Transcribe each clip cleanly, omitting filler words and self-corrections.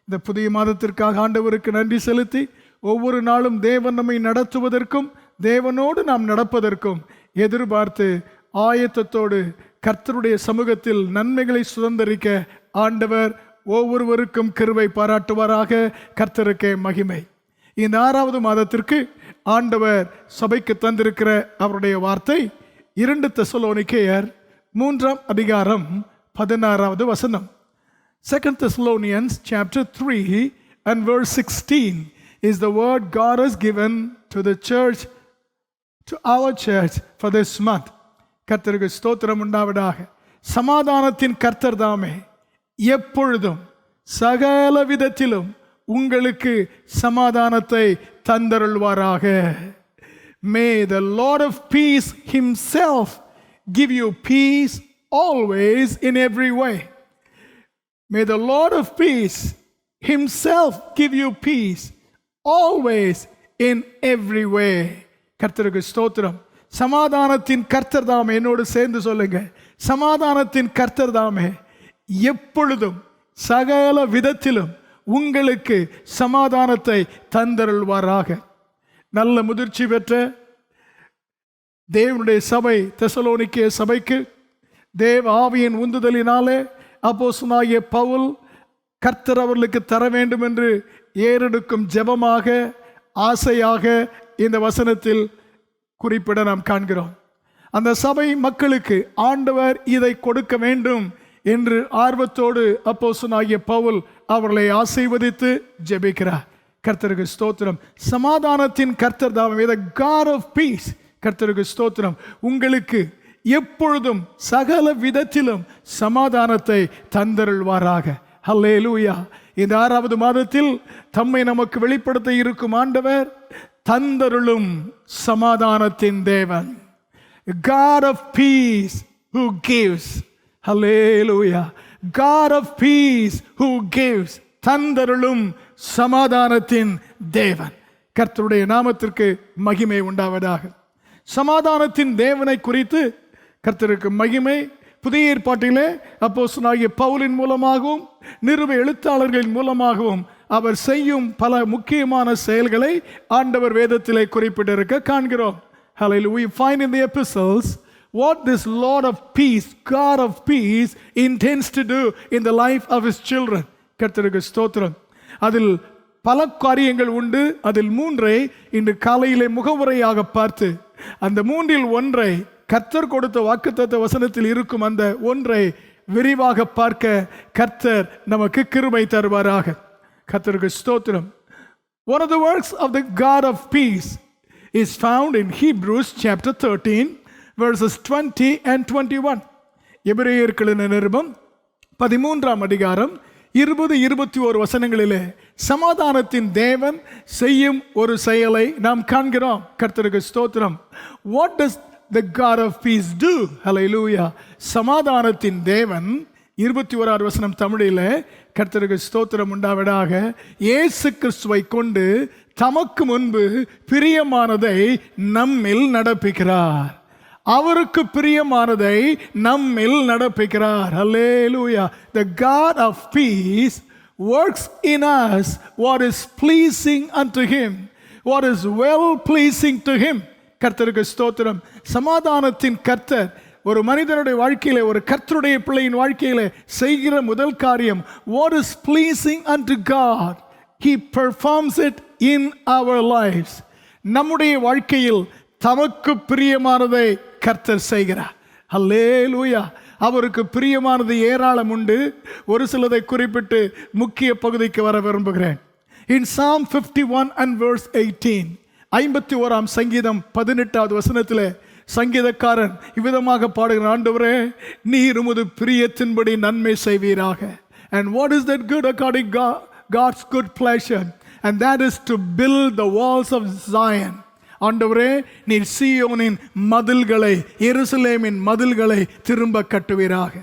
இந்த புதிய மாதத்திற்காக ஆண்டவருக்கு நன்றி செலுத்தி ஒவ்வொரு நாளும் தேவன் நம்மை நடத்துவதற்கும் தேவனோடு நாம் நடப்பதற்கும் எதிர்பார்த்து ஆயத்தத்தோடு கர்த்தருடைய சமூகத்தில் நன்மைகளை சுதந்தரிக்க ஆண்டவர் ஒவ்வொருவருக்கும் கிருபை பாராட்டுவாராக. கர்த்தருக்கே மகிமை. இந்த 6வது மாதத்திற்கு ஆண்டவர் சபைக்கு தந்திருக்கிற அவருடைய வார்த்தை 2 தெசலோனிக்கேயர் 3ஆம் அதிகாரம் 16வது வசனம். 2 Thessalonians chapter 3 and verse 16 is the word God has given to the church, to our church for this month. கர்த்தருக்கு ஸ்தோத்திரம் உண்டாவதாக. சமாதானத்தின் கர்த்தர் தாமே எப்பொழுதும் சகல விதத்திலும் உங்களுக்கு சமாதானத்தை தந்தருள்வாராக. May the Lord of peace himself give you peace always in every way. May the Lord of peace himself give you peace always in every way. கர்த்தருக்கு ஸ்தோத்திரம். சமாதானத்தின் கர்த்தர் தாமே, என்னோடு சேர்ந்து சொல்லுங்க, சமாதானத்தின் கர்த்தர் தாமே எப்பொழுதும் சகல விதத்திலும் உங்களுக்கு சமாதானத்தை தந்தருள்வாராக. நல்ல முதிர்ச்சி பெற்ற தேவனுடைய சபை தெசலோனிக்கே சபைக்கு தேவ ஆவியின் உந்துதலினாலே அப்போஸ்தலனாகிய பவுல் கர்த்தர் அவர்களுக்கு தர வேண்டும் என்று ஏறெடுக்கும் ஜெபமாக ஆசையாக இந்த வசனத்தில் குறிப்பிட நாம் காண்கிறோம். அந்த சபை மக்களுக்கு ஆண்டவர் இதை கொடுக்க வேண்டும் என்று ஆர்வத்தோடு அப்போஸ்தலனாகிய பவுல் அவர்களை ஆசீர்வதித்து ஜெபிக்கிறார். கர்த்தருக்கு ஸ்தோத்திரம். சமாதானத்தின் கர்த்தர் தாமே, the God of peace, கர்த்தருக்கு ஸ்தோத்திரம், உங்களுக்கு எப்பொழுதும் சகல விதத்திலும் சமாதானத்தை தந்தருள்வாராக. ஹல்லேலூயா. இந்த 6வது மாதத்தில் தம்மை நமக்கு வெளிப்படுத்த இருக்கும் ஆண்டவர் தந்தருளும் சமாதானத்தின் தேவன். God of peace who gives. Hallelujah. God of peace who gives. தந்தருளும் சமாதானத்தின் தேவன். கர்த்தருடைய நாமத்திற்கு மகிமை உண்டாவதாக. சமாதானத்தின் தேவனை குறித்து கர்த்தருக்கு மகிமை புதிய ஏற்பாட்டிலே அப்போஸ்தலனாகிய பவுலின் மூலமாகவும் நிருப எழுத்தாளர்களின் மூலமாகவும் அவர் செய்யும் பல முக்கியமான செயல்களை ஆண்டவர் வேதத்திலே குறிப்பிட்டிருக்க காண்கிறோம். Hallelujah. We find in the epistles what this Lord of peace, God of peace intends to do in the life of his children. கர்த்தருக்கு ஸ்தோத்திரம். அதில் பல காரியங்கள் உண்டு. அதில் 3ஐ இன்று காலையிலே முகவுரையாக பார்த்து அந்த 3இல் ஒன்றை கர்த்தர் கொடுத்த வாக்குத்தத்த வசனத்தில் இருக்கும் அந்த ஒன்றை விரிவாக பார்க்க கர்த்தர் நமக்கு கிருபை தருவாராக. கர்த்தருக்கு ஸ்தோத்திரம். One of the works of the God of peace is found in Hebrews chapter 13 verses 20 and 21. எபிரேயர்களின் நிருபம் 13ஆம் அதிகாரம் 20-21 வசனங்களிலே சமாதானத்தின் தேவன் செய்யும் ஒரு செயலை நாம் காண்கிறோம். கர்த்தருக்கு ஸ்தோத்திரம். What does the God of peace do? Hallelujah. சமாதானத்தின் தேவன் 21ஆம் வசனம் தமிழிலே கர்த்தருக்கு ஸ்தோத்திரம் உண்டாவதாக. இயேசு கிறிஸ்துவை கொண்டு தமக்கு முன்பு பிரியமானதை நம்மில் நடப்பிக்கிறார். அவருக்கு பிரியமானதை நம்மில் நடப்பிக்கிறார். Hallelujah. The God of peace works in us what is pleasing unto him, what is well pleasing to him. கர்த்தருக்கு ஸ்தோத்திரம். சமாதானத்தின் கர்த்தர் ஒரு மனிதனுடைய வாழ்க்கையிலே, ஒரு கர்த்தருடைய பிள்ளையின் வாழ்க்கையிலே செய்கிற முதல் காரியம், what is pleasing unto God, he performs it in our lives. நம்முடைய வாழ்க்கையில் தமக்கு பிரியமானதை கர்த்தர் செய்கிறார். ஹல்லேலூயா. அவருக்கு பிரியமானது ஏராளம் உண்டு. ஒரு சிலதை குறிப்பிட்டு முக்கிய பகுதிக்கு வர விரும்புகிறேன். In Psalm 51 and verse 18, 51ஆம் சங்கீதம் 18வது வசனத்திலே சங்கீதக்காரன் இவ்விதமாக பாடுகிற, ஆண்டவரே நீர் உமது பிரியத்தின்படி நன்மை செய்வீராக. And what is that good according God's good pleasure? And that is to build the walls of Zion. ஆண்டவரே நீர் சீயோனின் மதில்களை, எருசலேமின் மதில்களை திரும்ப கட்டுவீராக.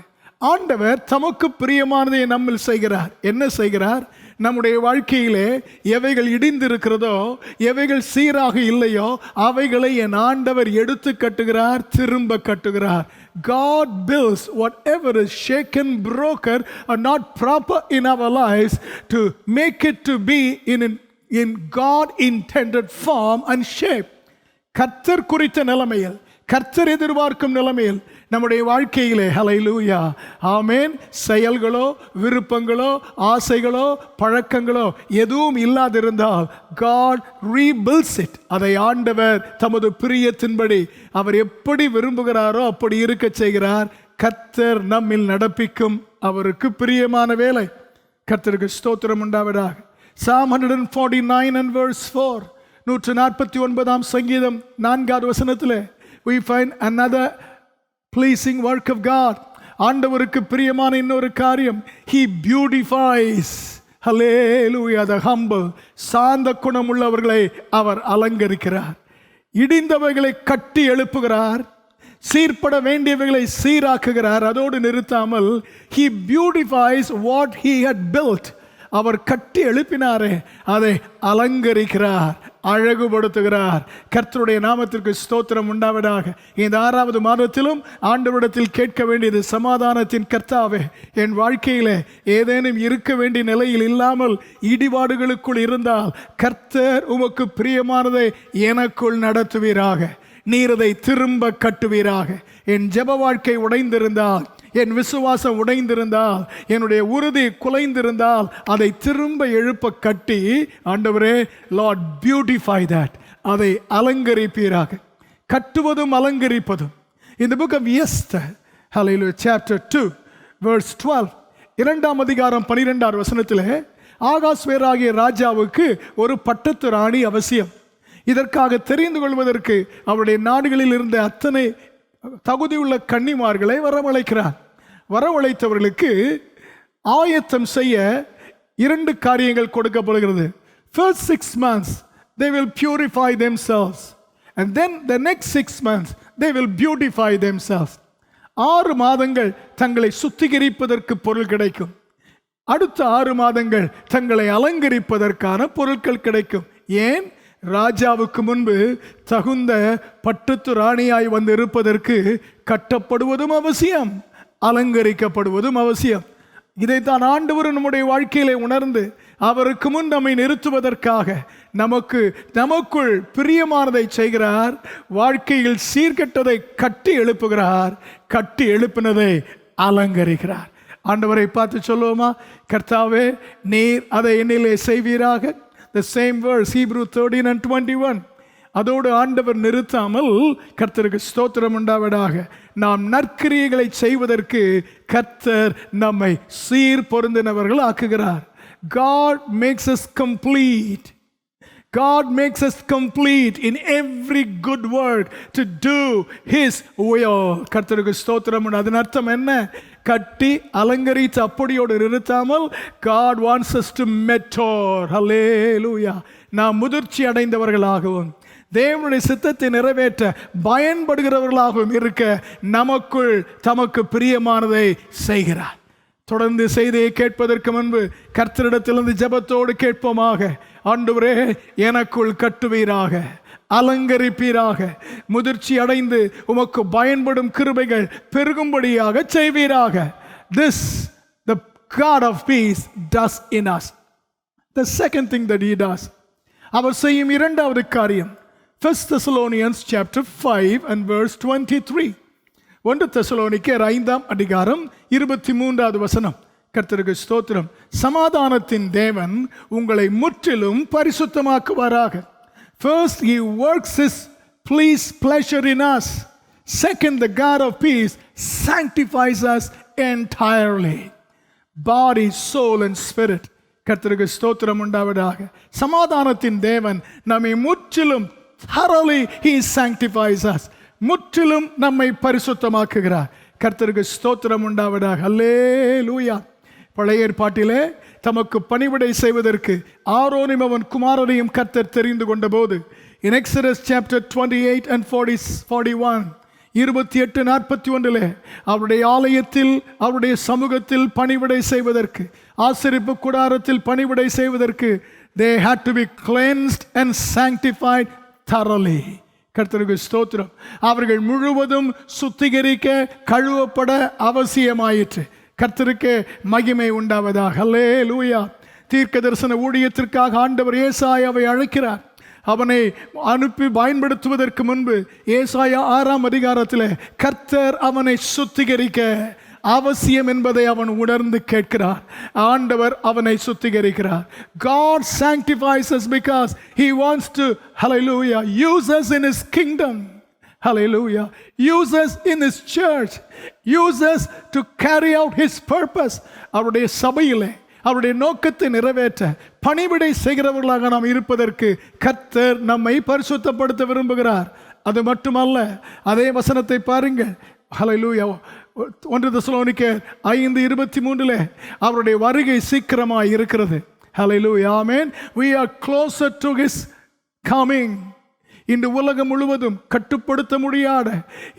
ஆண்டவர் தமக்கு பிரியமானதை நம்மில் செய்கிறார். என்ன செய்கிறார்? நம்முடைய வாழ்க்கையிலே எவைகள் இடிந்திருக்கிறதோ, எவைகள் சீராக இல்லையோ, அவைகளை என் ஆண்டவர் எடுத்து கட்டுகிறார், திரும்ப கட்டுகிறார். God builds whatever is shaken, broken, or not proper in our lives to make it to be in God intended form and shape. கர்த்தர் குறித்த நிலைமையில், கர்த்தர் எதிர்பார்க்கும் நிலைமையில் நம்முடைய வாழ்க்கையிலே ஹல்லேலூயா ஆமென் செயல்களோ, விருப்பங்களோ, ஆசைகளோ, பழக்கங்களோ எதுவும் இல்லாதிருந்தால் God rebuilds it. அதை ஆண்டவர் தமது பிரியத்தின்படி அவர் எப்படி விரும்புகிறாரோ அப்படி இருக்க செய்கிறார். கர்த்தர் நம்மில் நடப்பிக்கும் அவருக்கு பிரியமான வேலை. கர்த்தருக்கு ஸ்தோத்திரம் உண்டாவதாக. Psalm 149 and verse 4, 149 சங்கீதம் 4வது வசனத்திலே we find another pleasing work of God. ஆண்டவருக்கு பிரியமான இன்னொரு காரியம், he beautifies, hallelujah, the humble. சாந்த குணம் உள்ளவர்களை அவர் அலங்கரிக்கிறார். இடிந்தவைகளை கட்டி எழுப்புகிறார், சீர்பட வேண்டியவைகளை சீராக்குகிறார். அதோடு நிறுத்தாமல் he beautifies what he had built. அவர் கட்டி எழுப்பினாரே அதை அலங்கரிக்கிறார், அழகுபடுத்துகிறார். கர்த்தருடைய நாமத்திற்கு ஸ்தோத்திரம் உண்டாவதாக. இந்த 6வது மாதத்திலும் ஆண்டவரிடத்தில் கேட்க வேண்டியது, சமாதானத்தின் கர்த்தாவே, என் வாழ்க்கையிலே ஏதேனும் இருக்க வேண்டிய நிலையில் இல்லாமல் இடிபாடுகளுக்குள் இருந்தால் கர்த்தர் உமக்கு பிரியமானதை எனக்குள் நடத்துவீராக. நீர் அதை திரும்ப கட்டுவீராக. என் ஜெப வாழ்க்கை உடைந்திருந்தால், என் விசுவாசம் உடைந்திருந்தால், என்னுடைய உறுதி குலைந்திருந்தால் அதை திரும்ப எழுப்ப கட்டி, ஆண்டவரே லார்ட் பியூட்டிஃபை தட், அதை அலங்கரிப்பீராக. கட்டுவதும் அலங்கரிப்பதும். In the book of Esther, hallelujah, chapter 2 verse 12, 2ஆம் அதிகாரம் 12வது வசனத்திலே ஆகாஸ்வேராகிய ராஜாவுக்கு ஒரு பட்டத்து ராணி அவசியம். இதற்காக தெரிந்து கொள்வதற்கு அவருடைய நாடுகளில் இருந்த அத்தனை தகுதியுள்ள கன்னிமார்களை வரவழைக்கிறார். வரவழைத்தவர்களுக்கு ஆயத்தம் செய்ய 2 காரியங்கள் கொடுக்கப்படுகிறது. First 6 months they will purify themselves, and then the next 6 months they will beautify themselves. 6 மாதங்கள் தங்களை சுத்திகரிப்பதற்கு பொருள் கிடைக்கும். அடுத்த 6 மாதங்கள் தங்களை அலங்கரிப்பதற்கான பொருட்கள் கிடைக்கும். ஏன்? ராஜாவுக்கு முன்பு தகுந்த பட்டத்து ராணியாய் வந்து இருப்பதற்கு கட்டப்படுவதும் அவசியம், அலங்கரிக்கப்படுவதும் அவசியம். இதைத்தான் ஆண்டவர் நம்முடைய வாழ்க்கையிலே உணர்ந்து அவருக்கு முன் நம்மை நிறுத்துவதற்காக நமக்குள் பிரியமானதை செய்கிறார். வாழ்க்கையில் சீர்கெட்டதை கட்டி எழுப்புகிறார், கட்டி எழுப்பினதை அலங்கரிக்கிறார். ஆண்டவரை பார்த்து சொல்லுவோமா, கர்த்தாவே நீர் அதை என்னிலே செய்வீராக. The same verse, Hebrew 13 and 21. அதோடு ஆண்டவர் நிறுத்தாமல், கர்த்தருக்கு ஸ்தோத்திரம் உண்டாவதாக, நாம் நற்கிரியைகளை செய்வதற்கு கர்த்தர் நம்மை சீர் பொருந்தினவர்கள் ஆக்குகிறார். God makes us complete. God makes us complete in every good work to do His will. கர்த்தருக்கு ஸ்தோத்திரம். அதன் அர்த்தம் என்ன? கட்டி அலங்கரித்து அப்படியோடு நிறுத்தாமல், God wants us to mature. Hallelujah. நாம் முதிர்ச்சி அடைந்தவர்களாகவும் தேவனுடைய சித்தத்தை நிறைவேற்ற பயன்படுகிறவர்களாகவும் இருக்க நமக்குள் தமக்கு பிரியமானதை செய்கிறார். தொடர்ந்து செய்தியை கேட்பதற்கு முன்பு கர்த்தரிடத்திலிருந்து ஜெபத்தோடு கேட்போமாக. ஆண்டவரே எனக்குள் கட்டுவீராக, அலங்கரிப்பீராக, முதிர்ச்சி அடைந்து உமக்கு பயன்படும் கிருபைகள் பெருகும்படியாக செய்வீராக. This the God of peace does in us. The second thing that He does, அவர் செய்யும் 2வது காரியம், 1 Thessalonians chapter 5 and verse 23. 1 தெசலோனிக்கேயர் 5ஆம் அதிகாரம் 23வது வசனம். கர்த்தருக்கு ஸ்தோத்திரம். சமாதானத்தின் தேவன் உங்களை முற்றிலும் பரிசுத்தமாக்குவாராக. First He works His pleasure in us. Second, the God of peace sanctifies us entirely, body, soul and spirit. கர்த்தருக்கு ஸ்தோத்திரம் உண்டாவதாக. சமாதானத்தின் தேவன் நம்மை முற்றிலும், thoroughly He sanctifies us, முற்றிலும் நம்மை பரிசுத்தமாக்குகிறார். கர்த்தருக்கு ஸ்தோத்திரம் உண்டாவதாக. அல்லேலூயா. பழைய ஏற்பாட்டிலே தமக்கு பணிவிடை செய்வதற்கு ஆரோனையும் அவன் குமாரனையும் கர்த்தர் தெரிந்து கொண்ட போது, in Exodus chapter 28 and 41, 28:41 அவருடைய ஆலயத்தில் அவருடைய சமூகத்தில் பணிவிடை செய்வதற்கு, ஆசரிப்பு கூடாரத்தில் பணிவிடை செய்வதற்கு they had to be cleansed and sanctified thoroughly. கர்த்தருக்கு ஸ்தோத்திரம். அவர்கள் முழுவதும் சுத்திகரிக்க கழுவப்பட அவசியமாயிற்று. கர்த்தருக்கு மகிமை உண்டாவதாக. ஹல்லேலூயா. தீர்க்க தரிசன ஊழியத்திற்காக ஆண்டவர் ஏசாயாவை அழைக்கிறார். அவனை அனுப்பி பயன்படுத்துவதற்கு முன்பு ஏசாயா 6ஆம் அதிகாரத்தில் கர்த்தர் அவனை சுத்திகரிக்க அவசியம் என்பதை அவன் உணர்ந்து கேட்கிறார். ஆண்டவர் அவனை சுத்திகரிக்கிறார். God sanctifies us because he wants to, hallelujah, use us in his kingdom. Hallelujah. Use us in his church. Use us to carry out his purpose. அவருடைய சபையிலே அவருடைய நோக்கத்தை நிறைவேற்ற பணிவிடை செய்கிறவர்களாக நாம் இருப்பதற்கு கர்த்தர் நம்மை பரிசுத்தப்படுத்த விரும்புகிறார். அது மட்டுமல்ல, அதே வசனத்தை பாருங்கள். ஹல்லேலூயா. 1 தெசலோனிக்கேயர் 5:23 அவருடைய வருகை சீக்கிரமாய் இருக்கிறது. ஹல்லேலூயா. ஆமென். We are closer to his coming. இந்த உலகம் முழுவதும் கட்டுப்படுத்த முடியாத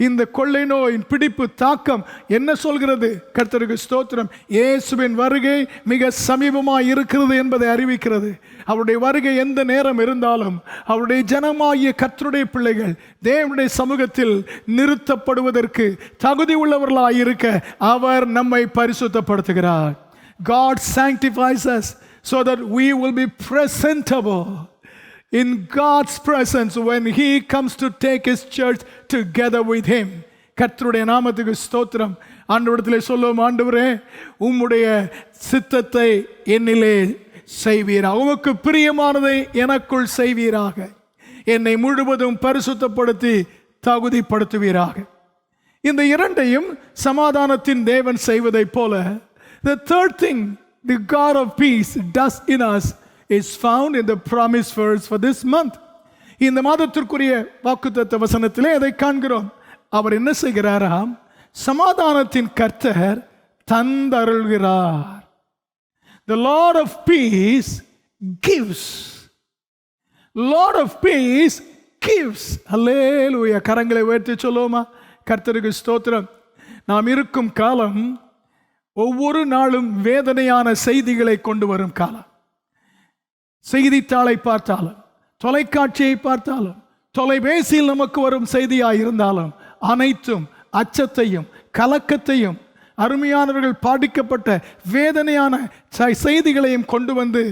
இந்த கொள்ளை நோயின் பிடிப்பு தாக்கம் என்ன சொல்கிறது? கர்த்தருக்கு ஸ்தோத்திரம். இயேசுவின் வருகை மிக சமீபமாய் இருக்கிறது என்பதை அறிவிக்கிறது. அவருடைய வருகை எந்த நேரம் இருந்தாலும் அவருடைய ஜனமாகிய கர்த்தருடைய பிள்ளைகள் தேவனுடைய சமூகத்தில் நிறுத்தப்படுவதற்கு தகுதி உள்ளவர்களாய் இருக்க அவர் நம்மை பரிசுத்தப்படுத்துகிறார். God sanctifies us so that we will be presentable in God's presence when he comes to take his church together with him. கர்த்தருடைய நாமத்துக்கு ஸ்தோத்திரம். ஆண்டவரிடத்திலே சொல்லுவோம், ஆண்டவரே உம்முடைய சித்தத்தை என்னிலே செய்வீராக, உமக்கு பிரியமானதை எனக்குள் செய்வீராக, என்னை முழுவதும் பரிசுத்தப்படுத்தி தகுதிப்படுத்துவீராக. இந்த இரண்டையும் சமாதானத்தின் தேவன் செய்வதைப் போல the third thing the God of peace does in us is found in the promise verse for this month. இந்த மாதத்திற்குரிய வாக்குத்தத்த வசனத்திலே அதை காண்கிறோம். அவர் என்ன செய்கிறாராம்? சமாதானத்தின் கர்த்தர் தந்தருள்கிறார். The Lord of peace gives. Lord of peace gives. ஹல்லேலூயா. கரங்களை உயர்த்தி சொல்லுவோமா? கர்த்தருக்கு ஸ்தோத்திரம். நாம் இருக்கும் காலம் ஒவ்வொரு நாளும் வேதனையான செய்திகளை கொண்டு வரும் காலம். செய்தித்தாளை பார்த்தாலும், தொலைக்காட்சியை பார்த்தாலும், தொலைபேசியில் நமக்கு வரும் செய்தியாக இருந்தாலும் அனைத்தும் அச்சத்தையும் கலக்கத்தையும் அருமையானவர்கள் பாதிக்கப்பட்ட வேதனையான செய்திகளையும் கொண்டு வந்து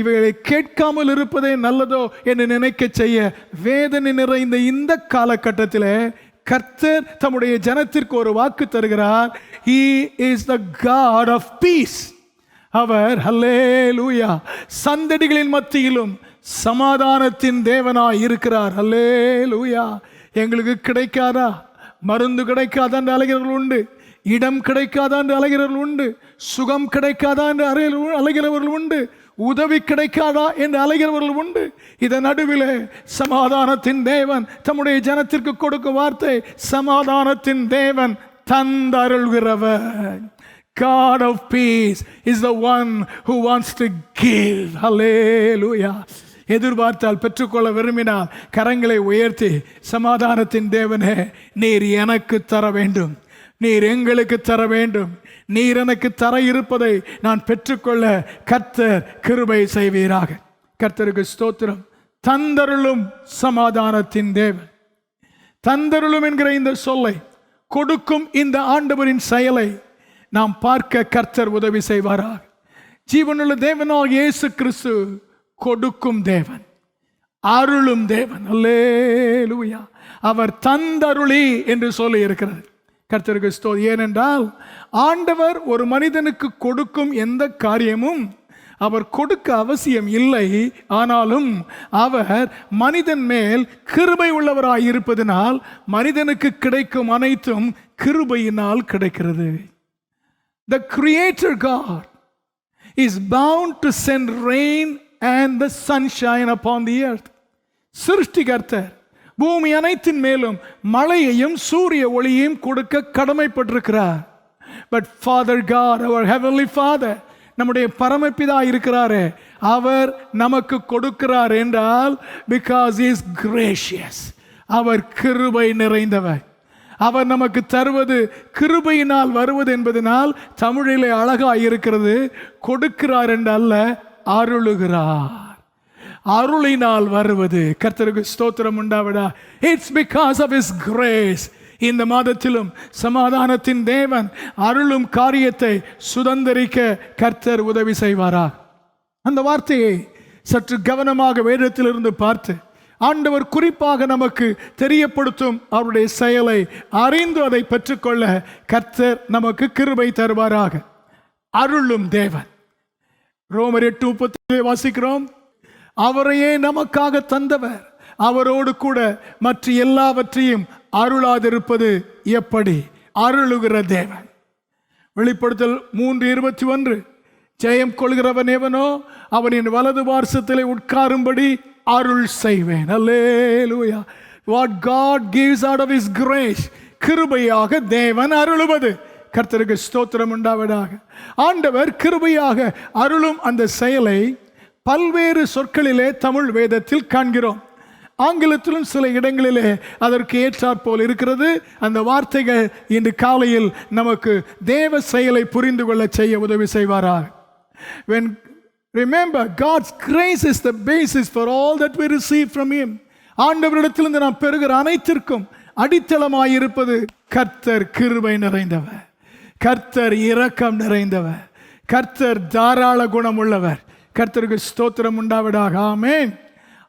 இவைகளை கேட்காமல் இருப்பதே நல்லதோ என்று நினைக்க செய்ய வேதனை நிறைந்த இந்த காலகட்டத்தில் கர்த்தர் தம்முடைய ஜனத்திற்கு ஒரு வாக்கு தருகிறார். He is the God of peace. அவர் ஹல்லேலூயா சந்தடிகளின் மத்தியிலும் சமாதானத்தின் தேவனாய் இருக்கிறார். ஹல்லேலூயா. எங்களுக்கு கிடைக்காதா, மருந்து கிடைக்காதா என்று அலைகிறவர்கள் உண்டு, இடம் கிடைக்காதா என்று அலைகிறவர்கள் உண்டு, சுகம் கிடைக்காதா என்று அலைகிறவர்கள் உண்டு, உதவி கிடைக்காதா என்று அலைகிறவர்கள் உண்டு. இதன் நடுவில் சமாதானத்தின் தேவன் தம்முடைய ஜனத்திற்கு கொடுக்கும் வார்த்தை, சமாதானத்தின் தேவன் தந்தருள்கிறவர். God of peace is the one who wants to give. Hallelujah. எதிர்பார்த்தால் பெற்றுக்கொள்ள விரும்பினால் கரங்களை உயர்த்தி, சமாதானத்தின் தேவனே, நீர் எனக்கு தர வேண்டும், நீர் எங்களுக்கு தர வேண்டும், நீர் எனக்கு தர இருப்பதை நான் பெற்றுக்கொள்ள கர்த்தர் கிருபை செய்வீராக. கர்த்தருக்கு ஸ்தோத்திரம். தந்தருளும் சமாதானத்தின் தேவன். தந்தருளும் என்கிற இந்த சொல்லை, கொடுக்கும் இந்த ஆண்டவரின் செயலை நாம் பார்க்க கர்த்தர் உதவி செய்வாராக. ஜீவனுள்ள தேவனாக இயேசு கிறிஸ்து கொடுக்கும் தேவன், அருளும் தேவன். அல்லேலூயா. அவர் தந்தருளி என்று சொல்லி இருக்கிறது. கர்த்தருக்கு ஸ்தோத்திரம். ஏனென்றால் ஆண்டவர் ஒரு மனிதனுக்கு கொடுக்கும் எந்த காரியமும் அவர் கொடுக்க அவசியம் இல்லை. ஆனாலும் அவர் மனிதன் மேல் கிருபை உள்ளவராய் இருப்பதனால் மனிதனுக்கு கிடைக்கும் அனைத்தும் கிருபையினால் கிடைக்கிறது. The Creator God is bound to send rain and the sunshine upon the earth. சிருஷ்டிகர்த்தர் பூமி அனைத்தின் மேலும் மழையையும் சூரிய ஒளியையும் கொடுக்க கடமைப்பட்டிருக்கிறார். But Father God, our Heavenly Father, நம்முடைய பரமபிதா இருக்கிறாரே, அவர் நமக்கு கொடுக்கிறார் என்றால் because he is gracious. அவர் கிருபை நிறைந்தவர். அவர் நமக்கு தருவது கிருபையினால் வருவது என்பதனால் தமிழிலே அழகாய் இருக்கிறது, கொடுக்கிறார் என்று அல்ல, அருளுகிறார். அருளினால் வருவது. கர்த்தருக்கு ஸ்தோத்திரம் உண்டாவிடா. It's because of his grace. இந்த மாதத்திலும் சமாதானத்தின் தேவன் அருளும் காரியத்தை சுதந்தரிக்க கர்த்தர் உதவி செய்வாரா. அந்த வார்த்தையை சற்று கவனமாக வேதத்திலிருந்து பார்த்து ஆண்டவர் குறிப்பாக நமக்கு தெரியப்படுத்தும் அவருடைய செயலை அறிந்து அதை பெற்றுக்கொள்ள கர்த்தர் நமக்கு கிருபை தருவாராக. அருளும் தேவன். ரோமர் 8:30 வாசிக்கிறோம், அவரையே நமக்காக தந்தவர் அவரோடு கூட மற்ற எல்லாவற்றையும் அருளாதிருப்பது எப்படி? அருளுகிற தேவன். வெளிப்படுத்தல் 3:21, ஜெயம் கொள்கிறவன் எவனோ அவனின் வலது பார்சத்திலே உட்காரும்படி அருள் செய்வேன். அல்லேலூயா. What God gives out of his grace, கிருபையாக தேவன் அருளுவது. கர்த்தருக்கு ஸ்தோத்திரம் உண்டாவதாக. ஆண்டவர் கிருபையாக அருளும் அந்த செயலை பல்வேறு சொற்களிலே தமிழ் வேதத்தில் காண்கிறோம். ஆங்கிலத்திலும் சில இடங்களிலே அதற்கு ஏற்றாற்போல் இருக்கிறது. அந்த வார்த்தைகள் இன்று காலையில் நமக்கு தேவ செயலை புரிந்து கொள்ள செய்ய உதவி செய்வாராக. When remember, God's grace is the basis for all that we receive from him. ஆண்டவரிடத்திலிருந்து நாம் பெறுகிற அனைத்திற்கும் அடித்தளமாயிருப்பது கர்த்தர் கிருபை நிறைந்தவர், கர்த்தர் இரக்கம் நிறைந்தவர், கர்த்தர் தாராள குணம் உள்ளவர். கர்த்தருக்கு ஸ்தோத்திரம் உண்டாவதாக. ஆமென்.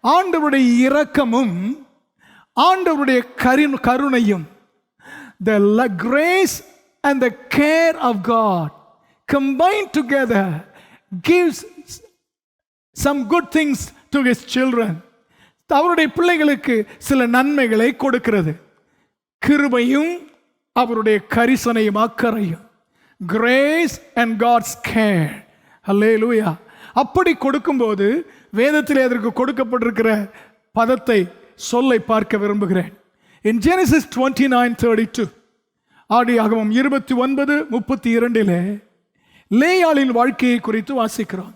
ஆண்டவருடைய இரக்கமும் ஆண்டவருடைய கருணையும், the grace and the care of God combined together gives some good things to his children. அவருடைய பிள்ளைகளுக்கு சில நன்மைகளை கொடுக்கிறது. கிருபையும் அவருடைய கரிசனையும் அக்கறையும், grace and God's care. ஹல்லேலூயா. அப்படி கொடுக்கும்போது வேதத்திலே அதற்கு கொடுக்கப்பட்டிருக்கிற பதத்தை சொல்லை பார்க்க விரும்புகிறேன். In Genesis 29:32, ஆதியாகமம் 29:32 லேயாளின் வாழ்க்கையை குறித்து வாசிக்கிறோம்.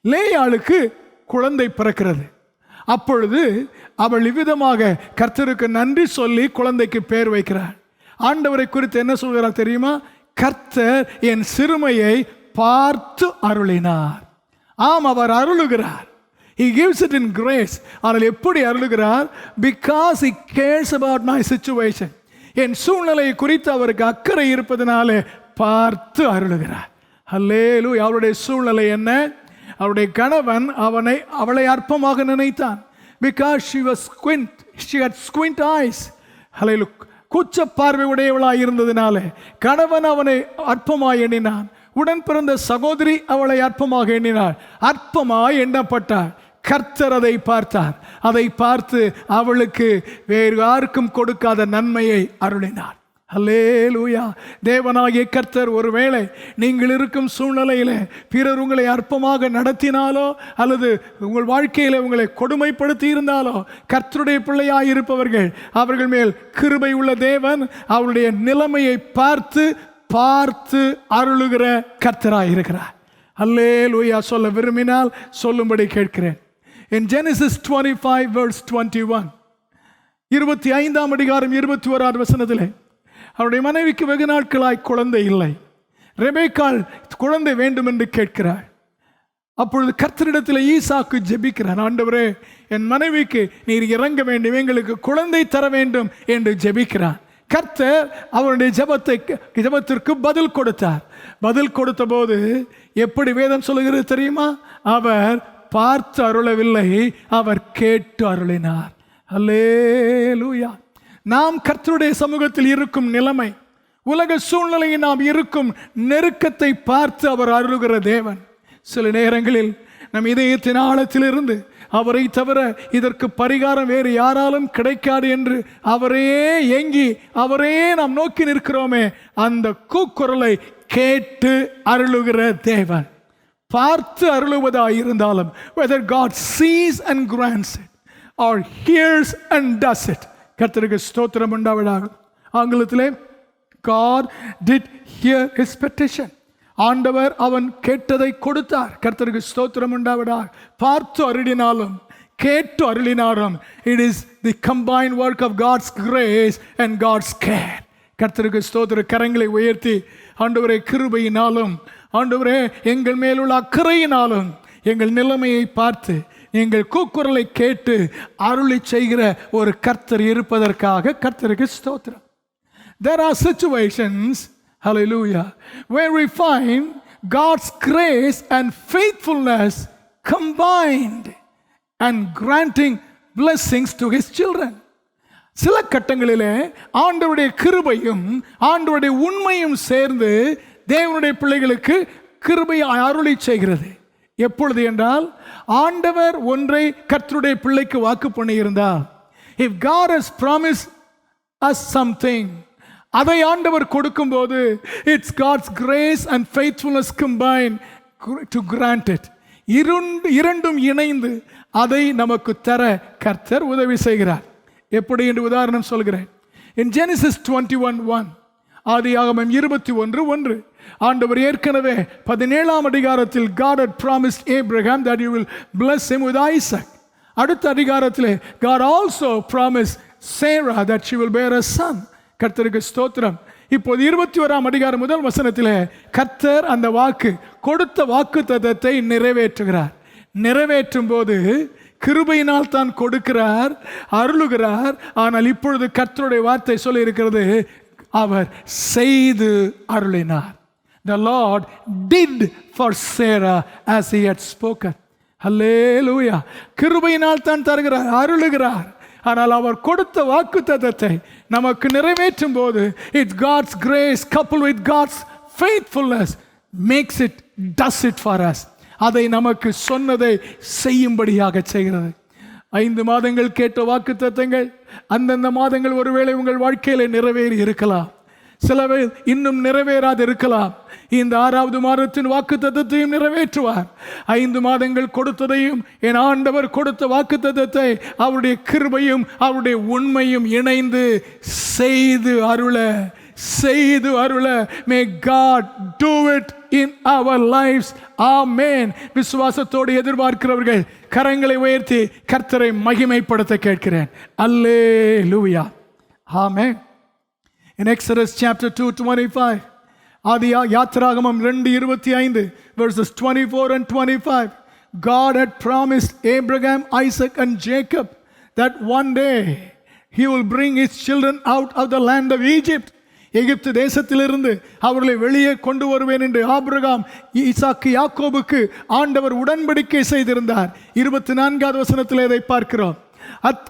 லேயாளுக்கு குழந்தை பிறக்கிறது. அப்பொழுது அவள் இவ்விதமாக கர்த்தருக்கு நன்றி சொல்லி குழந்தைக்கு பெயர் வைக்கிறார். ஆண்டவரை குறித்து என்ன சொல்கிறார் தெரியுமா? கர்த்தர் என் சிறுமையை பார்த்து அருளினார். ஆம், அவர் அருளுகிறார். He gives it in grace. ஆனால் எப்படி அருளுகிறார்? Because he cares about my situation. என் சூழ்நிலையை குறித்து அவருக்கு அக்கறை இருப்பதனாலே பார்த்து அருளுகிறார். ஹல்லேலூயா. அவருடைய சூழ்நிலை என்ன? அவருடைய கணவன் அவளை அற்பமாக நினைத்தான். Because she had squint eyes. ஹல்லேலூயா. குச்ச பார்வை உடையவளாய் இருந்ததினாலே கணவன் அவனை அற்பமாய் எண்ணினான். உடன் பிறந்த சகோதரி அவளை அற்பமாக எண்ணினாள். அற்பமாய் எண்ணப்பட்டார். கர்த்தர் அதை பார்த்தார். அதை பார்த்து அவளுக்கு வேறு யாருக்கும் கொடுக்காத நன்மையை அருளினார். அல்லேலூயா. தேவனாகிய கர்த்தர் ஒருவேளை நீங்கள் இருக்கும் சூழ்நிலையிலே பிறர் உங்களை அற்பமாக நடத்தினாலோ அல்லது உங்கள் வாழ்க்கையில் உங்களை கொடுமைப்படுத்தி இருந்தாலோ, கர்த்தருடைய பிள்ளையாய் இருப்பவர்கள் அவர்கள் மேல் கிருபை உள்ள தேவன் அவருடைய நிலைமையை பார்த்து அருளுகிற கர்த்தராய் இருக்கிறார். அல்லேலூயா. சொல்ல விரும்பினால் சொல்லும்படி கேட்கிறேன். In Genesis 25:21, 25ஆம் அதிகாரம் 21ஆவது வசனத்திலே அவருடைய மனைவிக்கு வெகு நாட்களாய் குழந்தை இல்லை. ரெபேக்காள் குழந்தை வேண்டும் என்று கேட்கிறார். அப்பொழுது கர்த்தரிடத்தில் ஈசாக்கு ஜெபிக்கிறார். ஆண்டவரே, என் மனைவிக்கு நீர் இறங்க வேண்டும், எங்களுக்கு குழந்தை தர வேண்டும் என்று ஜெபிக்கிறார். கர்த்தர் அவருடைய ஜெபத்திற்கு பதில் கொடுத்தார். பதில் கொடுத்த போது எப்படி வேதம் சொல்லுகிறது தெரியுமா? அவர் பார்த்து அருளவில்லை, அவர் கேட்டு அருளினார். அல்லேலூயா. நாம் கர்த்தருடைய சமூகத்தில் இருக்கும் நிலைமை, உலக சூழ்நிலையை நாம் இருக்கும் நெருக்கத்தை பார்த்து அவர் அருளுகிற தேவன். சில நேரங்களில் நம் இதயத்தின் ஆழத்திலிருந்து அவரை தவிர இதற்கு பரிகாரம் வேறு யாராலும் கிடைக்காது என்று அவரையே ஏங்கி அவரையே நாம் நோக்கி நிற்கிறோமே, அந்த கூக்குரலை கேட்டு அருளுகிற தேவன். பார்த்து அருளுவதாக இருந்தாலும், whether God sees and grants it or hears and does it, கர்த்தருக்கு ஸ்தோத்திரம் உண்டாவதாக. ஆங்கிலத்திலே God did hear his petition. ஆண்டவர் அவன் கேட்டதை கொடுத்தார். கர்த்தருக்கு ஸ்தோத்திரம் உண்டாவதாக. பார்த்து அருளினாலும் கேட்டு அருளினாலும் it is the combined work of God's grace and God's care. கர்த்தருக்கு ஸ்தோத்திர. கரங்களை உயர்த்தி ஆண்டவரே கிருபையினாலும் ஆண்டவரே எங்கள் மேலுள்ள அக்கறையினாலும் எங்கள் நிலைமையை பார்த்து எங்கள் கூக்குரலை கேட்டு அருளி செய்கிற ஒரு கர்த்தர் இருப்பதற்காக கர்த்தருக்கு ஸ்தோத்திரம். There are situations, hallelujah, where we find God's grace and faithfulness combined and granting blessings to his children. சில கட்டங்களிலே ஆண்டவருடைய கிருபையும் ஆண்டவருடைய உண்மையும் சேர்ந்து தேவனுடைய பிள்ளைகளுக்கு கிருபையை அருளி செய்கிறது. எப்பொழுது என்றால் ஆண்டவர் ஒன்றை கர்த்தருடைய பிள்ளைக்கு வாக்கு பண்ணியிருந்தால், if God has promised us something, அதை ஆண்டவர் கொடுக்கும்போது it's God's grace and faithfulness combine to grant it. இரண்டும் இணைந்து அதை நமக்கு தர கர்த்தர் உதவி செய்கிறார். எப்படி என்று உதாரணம் சொல்கிறேன். In Genesis 21:1, ஆதியாகமம் 21:1, ஆண்டவர் ஏற்கனவே 17ஆம் அதிகாரத்தில் God had promised Abraham that he will bless him with Isaac. அடுத்த அதிகாரத்திலே God also promised Sarah that she will bear a son. கர்த்தருக்கு ஸ்தோத்திரம். இப்போது 21ஆம் அதிகாரம் முதல் வசனத்திலே கர்த்தர் அந்த கொடுத்த வாக்குத்தத்தத்தை நிறைவேற்றுகிறார். நிறைவேற்றும் போது கிருபையினால் தான் கொடுக்கிறார், அருளுகிறார். ஆனால் இப்பொழுது கர்த்தருடைய வார்த்தை சொல்லி இருக்கிறது, அவர் செய்து அருளினார். The Lord did for Sarah as he had spoken. Hallelujah. கிருபையினால் தான் தருகிறார், அருளுகிறார். ஆனால் அவர் கொடுத்த வாக்குத்தத்தத்தை நமக்கு நிறைவேற்றும் போது it's God's grace coupled with God's faithfulness makes it, does it for us. அதை நமக்கு சொன்னதை செய்யும்படியாக செய்கிறது. 5 மாதங்கள் கேட்ட வாக்குத்தத்தங்கள் அந்தந்த மாதங்கள் ஒருவேளை உங்கள் வாழ்க்கையில நிறைவேறி இருக்கலாம், சிலவை இன்னும் நிறைவேறாது இருக்கலாம். இந்த 6வது மாதத்தின் வாக்குத்தத்தத்தையும் நிறைவேற்றுவார். 5 மாதங்கள் கொடுத்ததையும் என் ஆண்டவர் கொடுத்த வாக்குத்தத்தத்தை அவருடைய கிருபையும் அவருடைய உண்மையும் இணைந்து செய்து அருள may God do it in our lives. ஆமென். விசுவாசத்தோடு எதிர்பார்க்கிறவர்கள் கரங்களை உயர்த்தி கர்த்தரை மகிமைப்படுத்த கேட்கிறேன். அல்லேலூயா. ஆமென். In Exodus chapter 2:25, யாத்திராகமம் 2:25, verses 24 and 25, God had promised Abraham, Isaac and Jacob that one day he will bring his children out of the land of Egypt. எகிப்து தேசத்திலிருந்து அவர்களை வெளியே கொண்டு வருவேன் என்று ஆபிரகாம், ஈசாக்கு, யாக்கோபுக்கு ஆண்டவர் உடன்படிக்கை செய்திருந்தார். 24வது வசனத்தில் இதை பார்க்கிறோம்.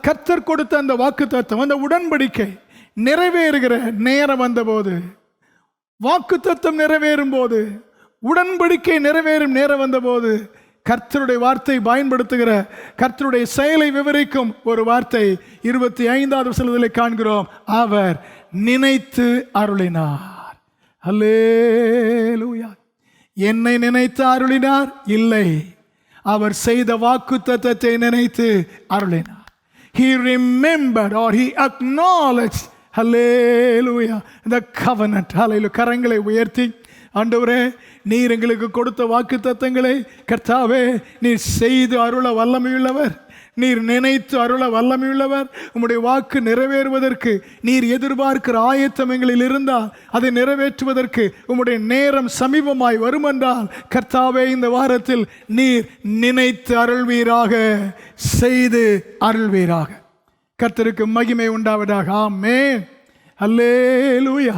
கர்த்தர் கொடுத்த அந்த வாக்குத்தத்தம், அந்த உடன்படிக்கை நிறைவேறுகிற நேரம் வந்தபோது, வாக்குத்தத்தம் நிறைவேறும் போது, உடன்படிக்கை நிறைவேறும் நேரம் வந்தபோது, கர்த்தருடைய வார்த்தை பயன்படுத்துகிற கர்த்தருடைய செயலை விவரிக்கும் ஒரு வார்த்தை 25வது வசனத்தில் காண்கிறோம். அவர் நினைத்து அருளினார். அல்லேலூயா. என்னை நினைத்து அருளினார்? இல்லை, அவர் செய்த வாக்குத்தத்தத்தை நினைத்து அருளினார். He remembered or he acknowledged, hallelujah, the covenant. Hallelujah. கரங்களை உயர்த்தி, ஆண்டவரே நீர் எங்களுக்கு கொடுத்த வாக்குத்தத்தங்களை கர்த்தாவே நீர் செய்து அருள வல்லமையுள்ளவர், நீர் நினைத்து அருள வல்லமையுள்ளவர். உம்முடைய வாக்கு நிறைவேறுவதற்கு நீர் எதிர்பார்க்கிற ஆயத்தம் எங்களில் இருந்தால் அதை நிறைவேற்றுவதற்கு உம்முடைய நேரம் சமீபமாய் வருமென்றால் கர்த்தாவே இந்த வாரத்தில் நீர் நினைத்து அருள்வீராக, செய்து அருள்வீராக. கர்த்தருக்கு மகிமை உண்டாவதாக. ஆமென். அல்லேலூயா.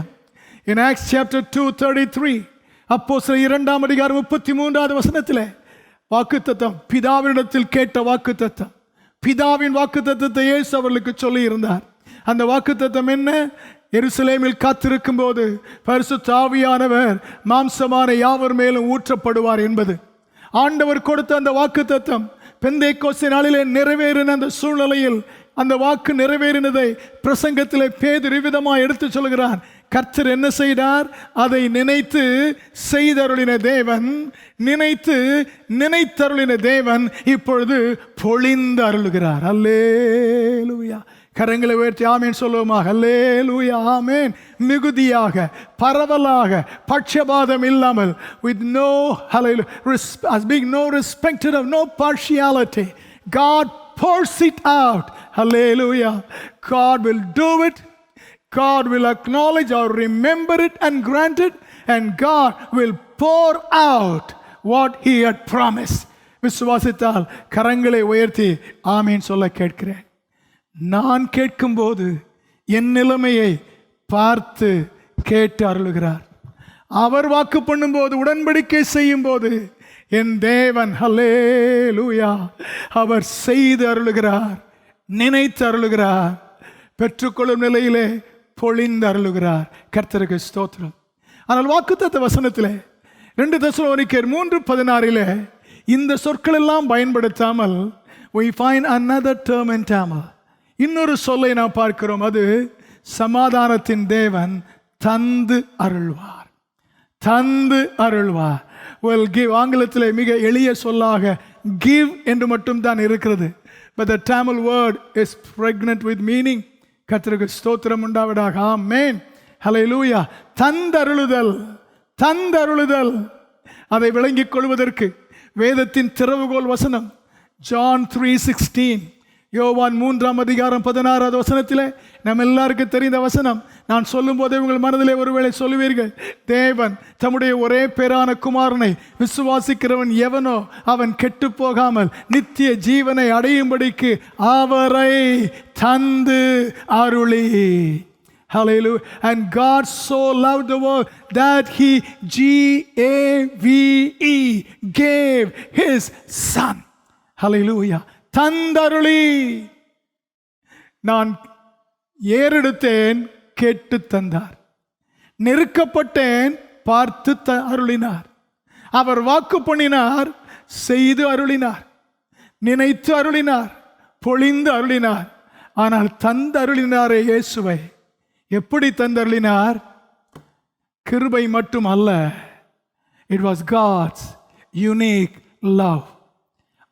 In Acts chapter 2:33, அப்போஸ்தலர் 2ஆம் அதிகாரம் 33வது வசனத்திலே வாக்குத்தத்தம், பிதாவினிடத்தில் கேட்ட வாக்குத்தத்தம், பிதாவின் வாக்குத்தத்தத்தை இயேசு அவர்களுக்கு சொல்லி இருந்தார். அந்த வாக்குத்தத்தம் என்ன? எருசலேமில் காத்திருக்கும் போது பரிசுத்த ஆவியானவர் மாம்சமான யாவர் மேலும் ஊற்றப்படுவார் என்பது. ஆண்டவர் கொடுத்த அந்த வாக்குத்தத்தம் பெந்தேக்கோஸ்தே நாளிலே நிறைவேறின அந்த சூழ்நிலையில் அந்த வாக்கு நிறைவேறினதை பிரசங்கத்திலே பேதுரு விதமாக எடுத்து சொல்கிறார். கர்த்தர் என்ன செய்தார்? அதை நினைத்து செய்தருளின தேவன், நினைத்தருளின தேவன் இப்பொழுது பொழிந்து அருளுகிறார். அல்லேலூயா. கரங்களை உயர்த்தி ஆமேன் சொல்லுவோமா? அல்லேலூயா. ஆமேன். மிகுதியாக, பரவலாக, பட்சபாதம் இல்லாமல், with no, hallelujah, being no respected of no partiality, God pours it out. Hallelujah. God will do it. God will acknowledge or remember it and grant it. And God will pour out what He had promised. விசுவாசித்தால் கரங்களை உயர்த்தி ஆமீன் சொல்ல கேட்கிறேன். நான் கேட்கும்போது என் நிலைமையை பார்த்து கேட்டு அருளுகிறார். அவர் வாக்கு பண்ணும்போது, உடன்படிக்கை செய்யும் போது என் தேவன் ஹல்லேலூயா அவர் செய்து அருளுகிறார், நினைத்து அருளுகிறார், பெற்றுக்கொள்ளும் நிலையிலே பொழிந்து அருளுகிறார். கர்த்தருக்கு ஸ்தோத்திரம். ஆனால் வாக்குத்தத்த வசனத்திலே 2 தெசலோனிக்கேயர் 3:16 இந்த சொற்கள் எல்லாம் பயன்படுத்தாமல் we find another term in Tamil. இன்னொரு சொல்லை நாம் பார்க்கிறோம். அது சமாதானத்தின் தேவன் தந்து அருள்வார். தந்து அருள்வார். will give. ஆங்கிலத்திலே மிக எளிய சொல்லாக give என்று மட்டும் தான் இருக்கிறது. but the Tamil word is pregnant with meaning. கர்த்தருக்கு ஸ்தோத்திரம் உண்டாவதாக. ஆமென். ஹல்லேலூயா. தந்தருளுதல், தந்தருளுதல். அதை விளங்கிக் கொள்வதற்கு வேதத்தின் திறவுகோல் வசனம் ஜான் 3:16, யோவான் 3:16 வசனத்திலே நம்ம எல்லாருக்கும் தெரிந்த வசனம். நான் சொல்லும் போதே உங்கள் மனதிலே ஒருவேளை சொல்லுவீர்கள், தேவன் தம்முடைய ஒரே பேரான குமாரனை விசுவாசிக்கிறவன் எவனோ அவன் கெட்டு போகாமல் நித்திய ஜீவனை அடையும்படிக்கு அவரை தந்து அருளி. Hallelujah. And God so loved the world that He G-A-V-E gave His Son. Hallelujah. தந்தருளி. நான் ஏறெடுத்தேன், கேட்டு தந்தார். நெருக்கப்பட்டேன், பார்த்து அருளினார். அவர் வாக்கு பண்ணினார், செய்து அருளினார். நினைத்து அருளினார், பொழிந்து அருளினார். ஆனால் தந்தருளினாரே இயேசுவை. எப்படி தந்தருளினார்? கிருபை மட்டும் அல்ல, it was God's unique love.